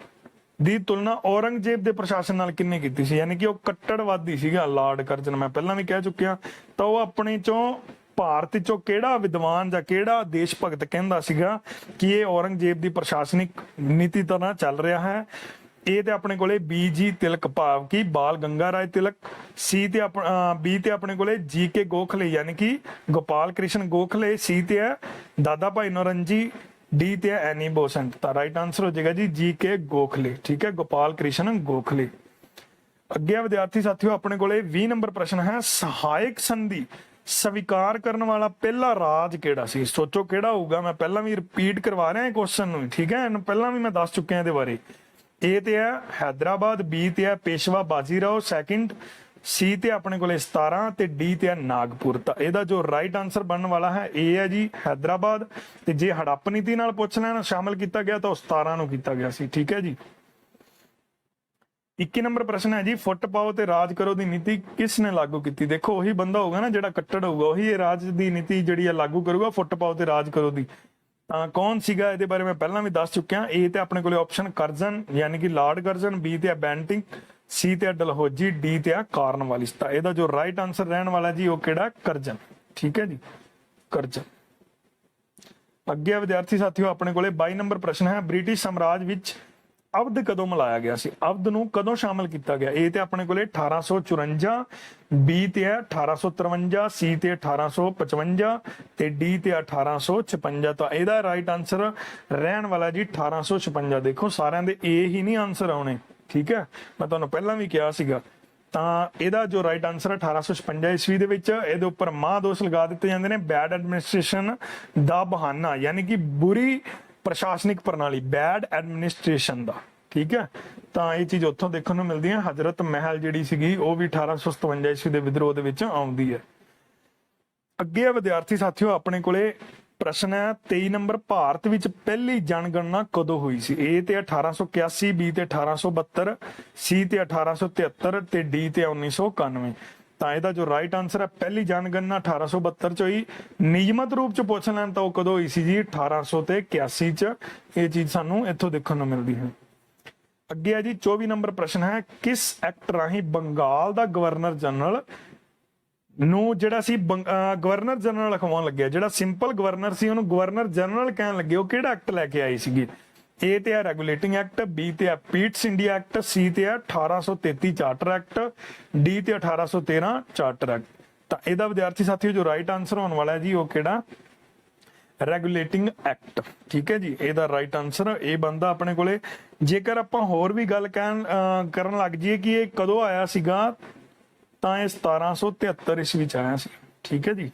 ਦੀ ਤੁਲਨਾ ਔਰੰਗਜ਼ੇਬ ਦੇ ਪ੍ਰਸ਼ਾਸਨ ਨਾਲ ਕਿੰਨੇ ਕੀਤੀ ਸੀ? ਯਾਨੀ ਕਿ ਉਹ ਕੱਟੜਵਾਦੀ ਸੀਗਾ ਲਾਰਡ ਕਰਜ਼ਨ, ਮੈਂ ਪਹਿਲਾਂ ਵੀ ਕਹਿ ਚੁੱਕਿਆ। ਤਾਂ ਉਹ ਆਪਣੇ ਚੋਂ ਭਾਰਤ ਚੋਂ ਕਿਹੜਾ ਵਿਦਵਾਨ ਜਾਂ ਕਿਹੜਾ ਦੇਸ਼ ਭਗਤ ਕਹਿੰਦਾ ਸੀਗਾ ਕਿ ਇਹ ਔਰੰਗਜ਼ੇਬ ਦੀ ਪ੍ਰਸ਼ਾਸਨਿਕ ਨੀਤੀ ਤਰ੍ਹਾਂ ਚੱਲ ਰਿਹਾ ਹੈ? ਇਹ ਤੇ ਆਪਣੇ ਕੋਲੇ BG ਤਿਲਕ ਭਾਵ ਕਿ ਬਾਲ ਗੰਗਾ ਰਾਏ ਤਿਲਕ, ਬੀ ਤੇ ਆਪਣੇ ਕੋਲੇ GK ਗੋਖਲੇ ਯਾਨੀ ਕਿ ਗੋਪਾਲ ਕ੍ਰਿਸ਼ਨ ਗੋਖਲੇ, C ਤੇ ਹੈ ਦਾਦਾ ਭਾਈ ਨੌਰੰਜੀ, D ਤੇ ਹੈ ਐਨੀ ਬੋਸੈਂਟ। ਤਾਂ ਰਾਈਟ ਆਂਸਰ ਹੋ ਜਾਏਗਾ ਜੀ GK ਗੋਖਲੇ, ਠੀਕ ਹੈ, ਗੋਪਾਲ ਕ੍ਰਿਸ਼ਨ ਗੋਖਲੇ। ਅੱਗੇ ਵਿਦਿਆਰਥੀ ਸਾਥੀਓ ਆਪਣੇ ਕੋਲੇ 20 ਨੰਬਰ ਪ੍ਰਸ਼ਨ ਹੈ, ਸਹਾਇਕ ਸੰਧੀ ਸਵੀਕਾਰ ਕਰਨ ਵਾਲਾ ਪਹਿਲਾ ਰਾਜ ਕਿਹੜਾ ਸੀ? ਸੋਚੋ ਕਿਹੜਾ ਹੋਊਗਾ। ਮੈਂ ਪਹਿਲਾਂ ਵੀ ਰਿਪੀਟ ਕਰਵਾ ਰਿਹਾ ਇਹ ਕੁਐਸਚਨ ਨੂੰ, ਠੀਕ ਹੈ, ਇਹਨੂੰ ਪਹਿਲਾਂ ਵੀ ਮੈਂ ਦੱਸ ਚੁੱਕਿਆ ਇਹਦੇ ਬਾਰੇ। A ਤੇ ਹੈ ਹੈਦਰਾਬਾਦ, B ਤੇ ਹੈ ਪੇਸ਼ਵਾ ਬਾਜੀਰਾਓ ਸੈਕਿੰਡ, C ਤੇ ਆਪਣੇ ਕੋਲੇ 17 ਤੇ D ਤੇ ਹੈ ਨਾਗਪੁਰ। ਤਾਂ ਇਹਦਾ ਜੋ ਰਾਈਟ ਆਂਸਰ ਬਣਨ ਵਾਲਾ ਹੈ A ਹੈ ਜੀ ਹੈਦਰਾਬਾਦ। ਤੇ ਜੇ ਹੜੱਪ ਨੀਤੀ ਨਾਲ ਪੁੱਛ ਲੈਣਾ ਸ਼ਾਮਲ ਕੀਤਾ ਗਿਆ ਤਾਂ ਉਹ 17 ਨੂੰ ਕੀਤਾ ਗਿਆ ਸੀ, ਠੀਕ ਹੈ ਜੀ। 21 ਨੰਬਰ ਪ੍ਰਸ਼ਨ ਹੈ ਜੀ, ਫੁੱਟ ਪਾਓ ਤੇ ਰਾਜ ਕਰੋ ਦੀ ਨੀਤੀ ਕਿਸ ਨੇ ਲਾਗੂ ਕੀਤੀ? ਦੇਖੋ ਉਹੀ ਬੰਦਾ ਹੋਊਗਾ ਨਾ ਜਿਹੜਾ ਕੱਟੜ ਹੋਊਗਾ, ਉਹੀ ਇਹ ਰਾਜ ਦੀ ਨੀਤੀ ਜਿਹੜੀ ਹੈ ਲਾਗੂ ਕਰੂਗਾ, ਫੁੱਟ ਪਾਓ ਤੇ ਰਾਜ ਕਰੋ ਦੀ। ਤਾਂ ਕੌਣ ਸੀਗਾ ਇਹਦੇ ਬਾਰੇ ਮੈਂ ਪਹਿਲਾਂ ਵੀ ਦੱਸ ਚੁੱਕਿਆ। A ਤੇ ਆਪਣੇ ਕੋਲੇ ਆਪਸ਼ਨ ਕਰਜ਼ਨ ਯਾਨੀ ਕਿ ਲਾਰਡ ਕਰਜ਼ਨ, B ਤੇ ਹੈ ਬੈਂਟਿੰਗ, C ਤੇ ਹੈ ਡਲਹੌਜੀ, D ਤੇ ਹੈ ਕਾਰਨਵਾਲਿਸ। ਤਾਂ ਇਹਦਾ ਜੋ ਰਾਈਟ ਆਂਸਰ ਰਹਿਣ ਵਾਲਾ ਜੀ ਉਹ ਕਿਹੜਾ? ਕਰਜ਼ਨ, ਠੀਕ ਹੈ ਜੀ, ਕਰਜ਼ਨ। ਅੱਗੇ ਵਿਦਿਆਰਥੀ ਸਾਥੀਓ ਆਪਣੇ ਕੋਲੇ 22 ਨੰਬਰ ਪ੍ਰਸ਼ਨ ਹੈ, ਬ੍ਰਿਟਿਸ਼ ਸਾਮਰਾਜ ਵਿੱਚ ਅਵਧ ਕਦੋਂ ਮਿਲਾਇਆ ਗਿਆ ਸੀ? ਅਵਧ ਨੂੰ ਕਦੋਂ ਸ਼ਾਮਲ ਕੀਤਾ ਗਿਆ? A ਤੇ ਆਪਣੇ ਕੋਲੇ 1854, B ਤੇ ਹੈ 1853, C ਤੇ 1855 ਤੇ D ਤੇ 1856। ਤਾਂ ਇਹਦਾ ਰਾਈਟ ਆਂਸਰ ਰਹਿਣ ਵਾਲਾ ਜੀ 1856। ਦੇਖੋ ਸਾਰਿਆਂ ਦੇ A ਹੀ ਨਹੀਂ ਆਂਸਰ ਆਉਣੇ, ਠੀਕ ਹੈ, ਮੈਂ ਤੁਹਾਨੂੰ ਪਹਿਲਾਂ ਵੀ ਕਿਹਾ ਸੀਗਾ। ਤਾਂ ਇਹਦਾ ਜੋ ਰਾਈਟ ਆਂਸਰ ਹੈ 1856 ਈਸਵੀ ਦੇ ਵਿੱਚ। ਇਹਦੇ ਉੱਪਰ ਮਹਾਦੋਸ਼ ਲਗਾ ਦਿੱਤੇ ਜਾਂਦੇ ਨੇ, ਬੈਡ ਐਡਮਿਨਿਸਟ੍ਰੇਸ਼ਨ ਦਾ ਬਹਾਨਾ ਯਾਨੀ ਕਿ ਬੁਰੀ ਪ੍ਰਸ਼ਾਸਨਿਕ ਪ੍ਰਣਾਲੀ, ਬੈਡ ਐਡਮਿਨਿਸਟ੍ਰੇਸ਼ਨ ਦਾ, ਠੀਕ ਹੈ। ਤਾਂ ਇਹ ਚੀਜ਼ ਉੱਥੋਂ ਦੇਖਣ ਨੂੰ ਮਿਲਦੀ ਹੈ। ਹਜ਼ਰਤ ਮਹਿਲ ਜਿਹੜੀ ਸੀਗੀ ਉਹ ਵੀ 1857 ਈਸਵੀ ਦੇ ਵਿਦਰੋਹ ਦੇ ਵਿੱਚ ਆਉਂਦੀ ਹੈ। ਅੱਗੇ ਵਿਦਿਆਰਥੀ ਸਾਥੀਓ ਆਪਣੇ ਕੋਲੇ ਪ੍ਰਸ਼ਨ ਹੈ 23 ਨੰਬਰ, ਭਾਰਤ ਵਿੱਚ ਪਹਿਲੀ ਜਨਗਣਨਾ ਕਦੋਂ ਹੋਈ ਸੀ? A ਤੇ 1881, B ਤੇ 1872, C ਤੇ 1873 ਤੇ D ਤੇ 1991। ਤਾਂ ਇਹਦਾ ਜੋ ਰਾਈਟ ਆਂਸਰ ਹੈ ਪਹਿਲੀ ਜਨਗਣਨਾ 1872 ਚ ਹੋਈ। ਨਿਯਮਤ ਰੂਪ ਚ ਪੁੱਛ ਲੈਣ ਤਾਂ ਉਹ ਕਦੋਂ ਹੋਈ ਸੀ ਜੀ? 1881 ਚ। ਇਹ ਚੀਜ਼ ਸਾਨੂੰ ਇੱਥੋਂ ਦੇਖਣ ਨੂੰ ਮਿਲਦੀ ਹੈ। ਅੱਗੇ ਹੈ ਜੀ 24 ਨੰਬਰ ਪ੍ਰਸ਼ਨ ਹੈ, ਕਿਸ ਐਕਟ ਰਾਹੀਂ ਬੰਗਾਲ ਦਾ ਗਵਰਨਰ ਜਨਰਲ ਨੂੰ ਜਿਹੜਾ ਸੀ ਗਵਰਨਰ ਜਨਰਲ ਲਿਖਵਾਉਣ ਲੱਗਿਆ? ਜਿਹੜਾ ਸਿੰਪਲ ਗਵਰਨਰ ਸੀ ਉਹਨੂੰ ਗਵਰਨਰ ਜਨਰਲ ਕਹਿਣ ਲੱਗੇ, ਉਹ ਕਿਹੜਾ ਐਕਟ ਲੈ ਕੇ ਆਈ ਸੀਗੀ? A ਤੇ ਹੈ ਰੈਗੂਲੇਟਿੰਗ ਐਕਟ, B ਤੇ ਹੈ ਪੀਟਸ ਇੰਡੀਆ ਐਕਟ, C ਤੇ ਹੈ 1833 ਚਾਰਟਰ ਐਕਟ, D ਤੇ 1813 ਚਾਰਟਰ ਐਕਟ। ਤਾਂ ਇਹਦਾ ਵਿਦਿਆਰਥੀ ਸਾਥੀਓ ਜੋ ਰਾਈਟ ਆਂਸਰ ਹੋਣ ਵਾਲਾ ਹੈ ਜੀ ਉਹ ਕਿਹੜਾ? ਰੈਗੂਲੇਟਿੰਗ ਐਕਟ, ਠੀਕ ਹੈ ਜੀ। ਇਹਦਾ ਰਾਈਟ ਆਂਸਰ ਇਹ ਬਣਦਾ ਆਪਣੇ ਕੋਲੇ। ਜੇਕਰ ਆਪਾਂ ਹੋਰ ਵੀ ਗੱਲ ਕਰਨ ਲੱਗ ਜਾਈਏ ਕਿ ਇਹ ਕਦੋਂ ਆਇਆ ਸੀਗਾ, ਤਾਂ ਇਹ 1773 ਈਸਵੀ ਚ ਆਇਆ ਸੀ, ਠੀਕ ਹੈ ਜੀ।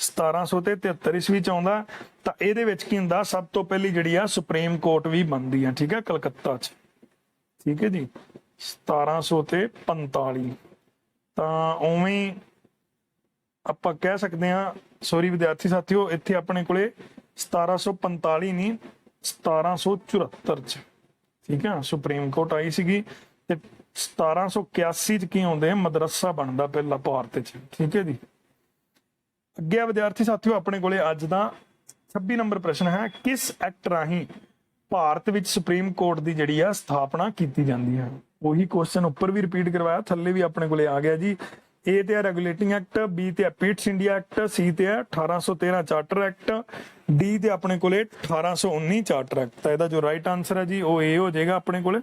1773 ਈਸਵੀ ਚ ਆਉਂਦਾ। ਤਾਂ ਇਹਦੇ ਵਿੱਚ ਕੀ ਹੁੰਦਾ, ਸਭ ਤੋਂ ਪਹਿਲੀ ਜਿਹੜੀ ਆ ਸੁਪਰੀਮ ਕੋਰਟ ਵੀ ਬਣਦੀ ਆ, ਠੀਕ ਹੈ, ਕਲਕੱਤਾ ਚ, ਠੀਕ ਹੈ ਜੀ, 1745। ਤਾਂ ਉਵੇਂ ਆਪਾਂ ਕਹਿ ਸਕਦੇ ਹਾਂ, ਸੋਰੀ ਵਿਦਿਆਰਥੀ ਸਾਥੀਓ, ਇੱਥੇ ਆਪਣੇ ਕੋਲੇ 1745 ਨਹੀਂ 1774 ਚ, ਠੀਕ ਹੈ, ਸੁਪਰੀਮ ਕੋਰਟ ਆਈ ਸੀਗੀ। ਤੇ 1781 ਚ ਕੀ ਆਉਂਦੇ ਮਦਰਸਾ ਬਣਦਾ ਪਹਿਲਾ ਭਾਰਤ ਚ, ਠੀਕ ਹੈ ਜੀ। ਅੱਗੇ ਵਿਦਿਆਰਥੀ ਸਾਥੀਓ ਆਪਣੇ ਕੋਲੇ ਅੱਜ ਦਾ 26 ਨੰਬਰ ਪ੍ਰਸ਼ਨ ਹੈ, ਕਿਸ ਐਕਟ ਰਾਹੀਂ ਭਾਰਤ ਵਿੱਚ ਸੁਪਰੀਮ ਕੋਰਟ ਦੀ ਜਿਹੜੀ ਆ ਸਥਾਪਨਾ ਕੀਤੀ ਜਾਂਦੀ ਹੈ? ਉਹੀ ਕੁਐਸਚਨ ਉੱਪਰ ਵੀ ਰਿਪੀਟ ਕਰਵਾਇਆ, ਥੱਲੇ ਵੀ ਆਪਣੇ ਕੋਲੇ ਆ ਗਿਆ ਜੀ। A ਤੇ ਹੈ ਰੈਗੂਲੇਟਿੰਗ ਐਕਟ, B ਤੇ ਹੈ ਪੀਟਸ ਇੰਡੀਆ ਐਕਟ, C ਤੇ ਹੈ 1813 ਚਾਰਟਰ ਐਕਟ, D ਤੇ ਆਪਣੇ ਕੋਲੇ 1819 ਚਾਰਟਰ ਐਕਟ। ਤਾਂ ਇਹਦਾ ਜੋ ਰਾਈਟ ਆਂਸਰ ਹੈ ਜੀ ਉਹ A ਹੋ ਜਾਏਗਾ ਆਪਣੇ ਕੋਲੇ,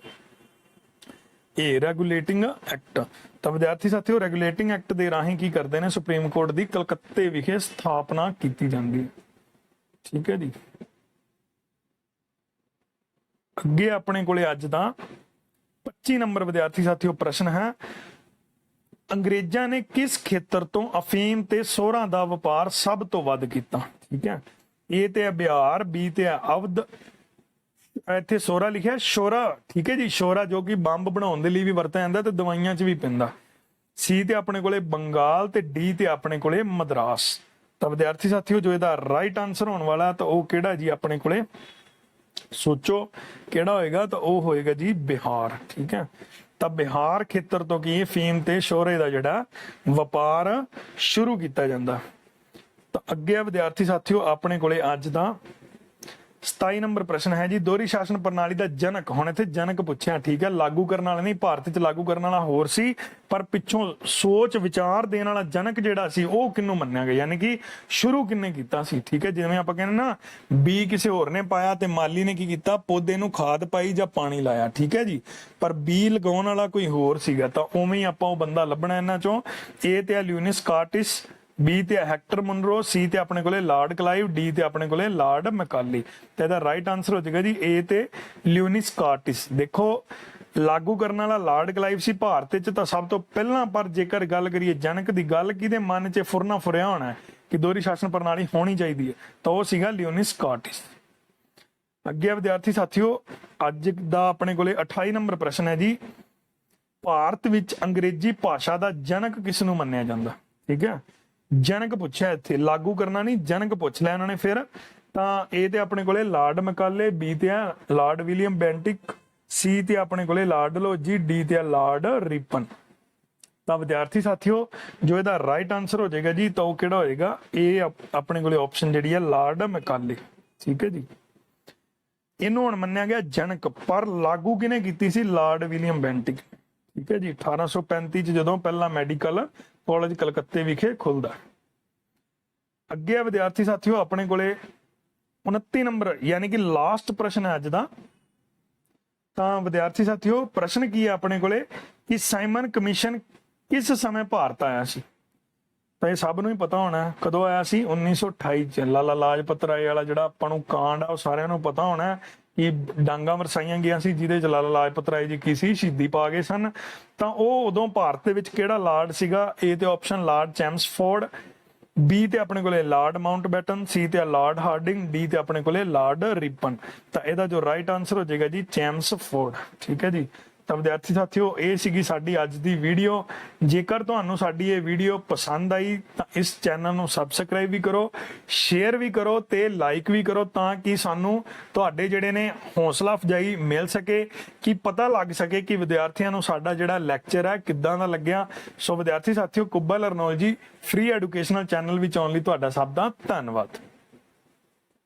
A ਰੈਗੂਲੇਟਿੰਗ ਐਕਟ। ਤਾਂ ਵਿਦਿਆਰਥੀ ਸਾਥੀਓ ਰੈਗੂਲੇਟਿੰਗ ਐਕਟ ਦੇ ਰਾਹੀਂ ਕੀ ਕਰਦੇ ਨੇ, ਸੁਪਰੀਮ ਕੋਰਟ ਦੀ ਕਲਕੱਤੇ ਵਿਖੇ ਸਥਾਪਨਾ ਕੀਤੀ ਜਾਂਦੀ ਹੈ, ਠੀਕ ਹੈ ਜੀ। ਅੱਗੇ ਆਪਣੇ ਕੋਲੇ ਅੱਜ ਦਾ 25 ਨੰਬਰ ਵਿਦਿਆਰਥੀ ਸਾਥੀਓ ਪ੍ਰਸ਼ਨ ਹੈ, ਅੰਗਰੇਜ਼ਾਂ ਨੇ ਕਿਸ ਖੇਤਰ ਤੋਂ ਅਫੀਮ ਤੇ ਸੋਹਰਾਂ ਦਾ ਵਪਾਰ ਸਭ ਤੋਂ ਵੱਧ ਕੀਤਾ? ਠੀਕ ਹੈ, A ਤੇ ਹੈ ਬਿਹਾਰ, B ਤੇ ਹੈ ਅਵਧ, ਇੱਥੇ ਸੋਹਰਾ ਲਿਖਿਆ ਸ਼ੋਰਾ, ਠੀਕ ਹੈ ਜੀ, ਸ਼ੋਰਾ ਜੋ ਕਿ ਬੰਬ ਬਣਾਉਣ ਦੇ ਲਈ ਵੀ ਵਰਤਿਆ ਜਾਂਦਾ ਤੇ ਦਵਾਈਆਂ 'ਚ ਵੀ ਪੈਂਦਾ। C ਤੇ ਆਪਣੇ ਕੋਲੇ ਬੰਗਾਲ ਤੇ D ਤੇ ਆਪਣੇ ਕੋਲੇ ਮਦਰਾਸ। ਤਾਂ ਵਿਦਿਆਰਥੀ ਸਾਥੀਓ ਜੋ ਇਹਦਾ ਰਾਈਟ ਆਂਸਰ ਹੋਣ ਵਾਲਾ ਤਾਂ ਉਹ ਕਿਹੜਾ ਜੀ ਆਪਣੇ ਕੋਲੇ, ਸੋਚੋ ਕਿਹੜਾ ਹੋਏਗਾ, ਤਾਂ ਉਹ ਹੋਏਗਾ ਜੀ ਬਿਹਾਰ, ਠੀਕ ਹੈ। ਤਾਂ ਬਿਹਾਰ ਖੇਤਰ ਤੋਂ ਕੀ ਫੀਮ ਤੇ ਸ਼ੋਹਰੇ ਦਾ ਜਿਹੜਾ ਵਪਾਰ ਸ਼ੁਰੂ ਕੀਤਾ ਜਾਂਦਾ। ਤਾਂ ਅੱਗੇ ਆ ਵਿਦਿਆਰਥੀ ਸਾਥੀਓ ਆਪਣੇ ਕੋਲੇ ਅੱਜ ਦਾ 27 ਨੰਬਰ ਪ੍ਰਸ਼ਨ ਹੈ ਜੀ। ਦੋਹਰੀ ਸ਼ਾਸਨ ਪ੍ਰਣਾਲੀ ਦਾ ਜਨਕ, ਹੁਣ ਇੱਥੇ ਜਨਕ ਪੁੱਛਿਆ, ਠੀਕ ਹੈ, ਲਾਗੂ ਕਰਨ ਵਾਲਾ ਨਹੀਂ, ਭਾਰਤ 'ਚ ਲਾਗੂ ਕਰਨ ਵਾਲਾ ਹੋਰ ਸੀ, ਪਰ ਪਿੱਛੋਂ ਸੋਚ ਵਿਚਾਰ ਦੇਣ ਵਾਲਾ ਜਨਕ ਜਿਹੜਾ ਸੀ ਉਹ ਕਿਹਨੂੰ ਮੰਨਿਆ ਗਿਆ, ਯਾਨੀ ਕਿ ਸ਼ੁਰੂ ਕਿੰਨੇ ਕੀਤਾ ਸੀ। ਠੀਕ ਹੈ, ਜਿਵੇਂ ਆਪਾਂ ਕਹਿੰਦੇ ਨਾ ਬੀ ਕਿਸੇ ਹੋਰ ਨੇ ਪਾਇਆ ਤੇ ਮਾਲੀ ਨੇ ਕੀ ਕੀਤਾ, ਪੌਦੇ ਨੂੰ ਖਾਦ ਪਾਈ ਜਾਂ ਪਾਣੀ ਲਾਇਆ, ਠੀਕ ਹੈ ਜੀ, ਪਰ ਬੀ ਲਗਾਉਣ ਵਾਲਾ ਕੋਈ ਹੋਰ ਸੀਗਾ। ਤਾਂ ਉਵੇਂ ਹੀ ਆਪਾਂ ਉਹ ਬੰਦਾ ਲੱਭਣਾ ਇਹਨਾਂ ਚੋਂ। ਏ ਤੇ ਲਿਊਨਿਸ ਕਾਰਟਿਸ, ਬੀ ਤੇ ਹੈਕਟਰ ਮੁਨਰੋ, ਸੀ ਤੇ ਆਪਣੇ ਕੋਲੇ ਲਾਰਡ ਕਲਾਈਵ, ਡੀ ਤੇ ਆਪਣੇ ਕੋਲੇ ਲਾਰਡ ਮੈਕਾਲੀ। ਤੇ ਇਹਦਾ ਰਾਈਟ ਆਨਸਰ ਹੋ ਜਾਏਗਾ ਜੀ ਏ ਤੇ ਲਿਊਨਿਸ ਕਾਰਟਿਸ। ਦੇਖੋ ਲਾਗੂ ਕਰਨ ਵਾਲਾ ਲਾਰਡ ਕਲਾਈਵ ਸੀ ਭਾਰਤ ਵਿੱਚ ਤਾਂ ਸਭ ਤੋਂ ਪਹਿਲਾਂ, ਪਰ ਜੇਕਰ ਗੱਲ ਕਰੀਏ ਜਨਕ ਦੀ, ਗੱਲ ਕਿਹਦੇ ਮਨ 'ਚ ਫੁਰਨਾ ਫੁਰਿਆ ਹੋਣਾ ਕਿ ਦੋਹਰੀ ਸ਼ਾਸਨ ਪ੍ਰਣਾਲੀ ਹੋਣੀ ਚਾਹੀਦੀ ਹੈ, ਤਾਂ ਉਹ ਸੀਗਾ ਲਿਊਨਿਸ ਕਾਰਟਿਸ। ਅੱਗੇ ਵਿਦਿਆਰਥੀ ਸਾਥੀਓ ਅੱਜ ਦਾ ਆਪਣੇ ਕੋਲੇ 28 ਨੰਬਰ ਪ੍ਰਸ਼ਨ ਹੈ ਜੀ। ਭਾਰਤ ਵਿੱਚ ਅੰਗਰੇਜ਼ੀ ਭਾਸ਼ਾ ਦਾ ਜਨਕ ਕਿਸ ਨੂੰ ਮੰਨਿਆ ਜਾਂਦਾ? ਠੀਕ ਹੈ, ਜਨਕ ਪੁੱਛਿਆ ਇੱਥੇ, ਲਾਗੂ ਕਰਨਾ ਨਹੀਂ, ਜਨਕ ਪੁੱਛ ਲਿਆ ਇਹਨਾਂ ਨੇ। ਫਿਰ ਤਾਂ ਏ ਤੇ ਆਪਣੇ ਕੋਲੇ ਲਾਰਡ ਮੈਕਾਲੇ, ਬੀ ਤੇ ਆ ਲਾਰਡ ਵਿਲੀਅਮ ਬੈਂਟਿਕ, ਸੀ ਤੇ ਆਪਣੇ ਕੋਲੇ ਲਾਰਡ ਡਲਹੌਜੀ, ਡੀ ਤੇ ਆ ਲਾਰਡ ਰਿਪਨ। ਤਾਂ ਵਿਦਿਆਰਥੀ ਸਾਥੀਓ ਜੋ ਇਹਦਾ ਰਾਈਟ ਆਨਸਰ ਹੋ ਜਾਏਗਾ ਜੀ, ਤਾਂ ਉਹ ਕਿਹੜਾ ਹੋਏਗਾ, ਇਹ ਆਪਣੇ ਕੋਲੇ ਆਪਸ਼ਨ ਜਿਹੜੀ ਹੈ ਲਾਰਡ ਮੈਕਾਲੇ। ਠੀਕ ਹੈ ਜੀ, ਇਹਨੂੰ ਹੁਣ ਮੰਨਿਆ ਗਿਆ ਜਨਕ, ਪਰ ਲਾਗੂ ਕਿਹਨੇ ਕੀਤੀ ਸੀ, ਲਾਰਡ ਵਿਲੀਅਮ ਬੈਂਟਿਕ। ਠੀਕ ਹੈ ਜੀ, 1835 ਚ ਜਦੋਂ ਪਹਿਲਾ ਮੈਡੀਕਲ ਕਾਲਜ ਕਲਕੱਤੇ ਵਿਖੇ ਖੁੱਲਦਾ। ਅੱਗੇ ਵਿਦਿਆਰਥੀ ਸਾਥੀਓ ਆਪਣੇ ਕੋਲੇ 29 ਨੰਬਰ ਯਾਨੀ ਕਿ ਲਾਸਟ ਪ੍ਰਸ਼ਨ ਹੈ ਅੱਜ ਦਾ। ਤਾਂ ਵਿਦਿਆਰਥੀ ਸਾਥੀਓ ਪ੍ਰਸ਼ਨ ਕੀ ਹੈ ਆਪਣੇ ਕੋਲੇ ਕਿ ਸਾਈਮਨ ਕਮਿਸ਼ਨ ਕਿਸ ਸਮੇਂ ਭਾਰਤ ਆਇਆ ਸੀ? ਤਾਂ ਇਹ ਸਭ ਨੂੰ ਹੀ ਪਤਾ ਹੋਣਾ ਕਦੋਂ ਆਇਆ ਸੀ, 1928 ਚ। ਲਾਲਾ ਲਾਜਪਤ ਰਾਏ ਵਾਲਾ ਜਿਹੜਾ ਆਪਾਂ ਨੂੰ ਕਾਂਡ ਆ ਉਹ ਸਾਰਿਆਂ ਨੂੰ ਪਤਾ ਹੋਣਾ ਕਿ ਡਾਂਗਾ ਵਰਸਾਈਆਂ ਗਿਆ ਸੀ, ਜਿਹਦੇ ਚ ਲਾਲਾ ਲਾਜਪਤ ਰਾਏ ਜੀ ਕੀ ਸੀ, ਸ਼ਹੀਦੀ ਪਾ ਗਏ ਸਨ। ਤਾਂ ਉਹ ਉਦੋਂ ਭਾਰਤ ਦੇ ਵਿੱਚ ਕਿਹੜਾ ਲਾਰਡ ਸੀਗਾ? ਏ ਤੇ ਆਪਸ਼ਨ ਲਾਰਡ ਚੈਮਸਫੋਰਡ, ਬੀ ਤੇ ਆਪਣੇ ਕੋਲੇ ਲਾਰਡ ਮਾਊਂਟਬੈਟਨ, ਸੀ ਤੇ ਲਾਰਡ ਹਾਰਡਿੰਗ, ਡੀ ਤੇ ਆਪਣੇ ਕੋਲੇ ਲਾਰਡ ਰਿਪਨ। ਤਾਂ ਇਹਦਾ ਜੋ ਰਾਈਟ ਆਨਸਰ ਹੋ ਜਾਏਗਾ ਜੀ ਚੈਮਸਫੋਰਡ। ਠੀਕ ਹੈ ਜੀ, ਤਾਂ ਵਿਦਿਆਰਥੀ ਸਾਥੀਓ ਇਹ ਸੀਗੀ ਸਾਡੀ ਅੱਜ ਦੀ ਵੀਡੀਓ। ਜੇਕਰ ਤੁਹਾਨੂੰ ਸਾਡੀ ਇਹ ਵੀਡੀਓ ਪਸੰਦ ਆਈ ਤਾਂ ਇਸ ਚੈਨਲ ਨੂੰ ਸਬਸਕ੍ਰਾਈਬ ਵੀ ਕਰੋ, ਸ਼ੇਅਰ ਵੀ ਕਰੋ ਤੇ ਲਾਈਕ ਵੀ ਕਰੋ, ਤਾਂ ਕਿ ਸਾਨੂੰ ਤੁਹਾਡੇ ਜਿਹੜੇ ਨੇ ਹੌਸਲਾ ਅਫਜਾਈ ਮਿਲ ਸਕੇ, ਕਿ ਪਤਾ ਲੱਗ ਸਕੇ ਕਿ ਵਿਦਿਆਰਥੀਆਂ ਨੂੰ ਸਾਡਾ ਜਿਹੜਾ ਲੈਕਚਰ ਹੈ ਕਿੱਦਾਂ ਦਾ ਲੱਗਿਆ। ਸੋ ਵਿਦਿਆਰਥੀ ਸਾਥੀਓ ਕੁੱਬਾ ਲਰਨੌਲਜੀ ਫ੍ਰੀ ਐਡੂਕੇਸ਼ਨਲ ਚੈਨਲ ਵਿੱਚ ਆਉਣ ਲਈ ਤੁਹਾਡਾ ਸਭ ਦਾ ਧੰਨਵਾਦ।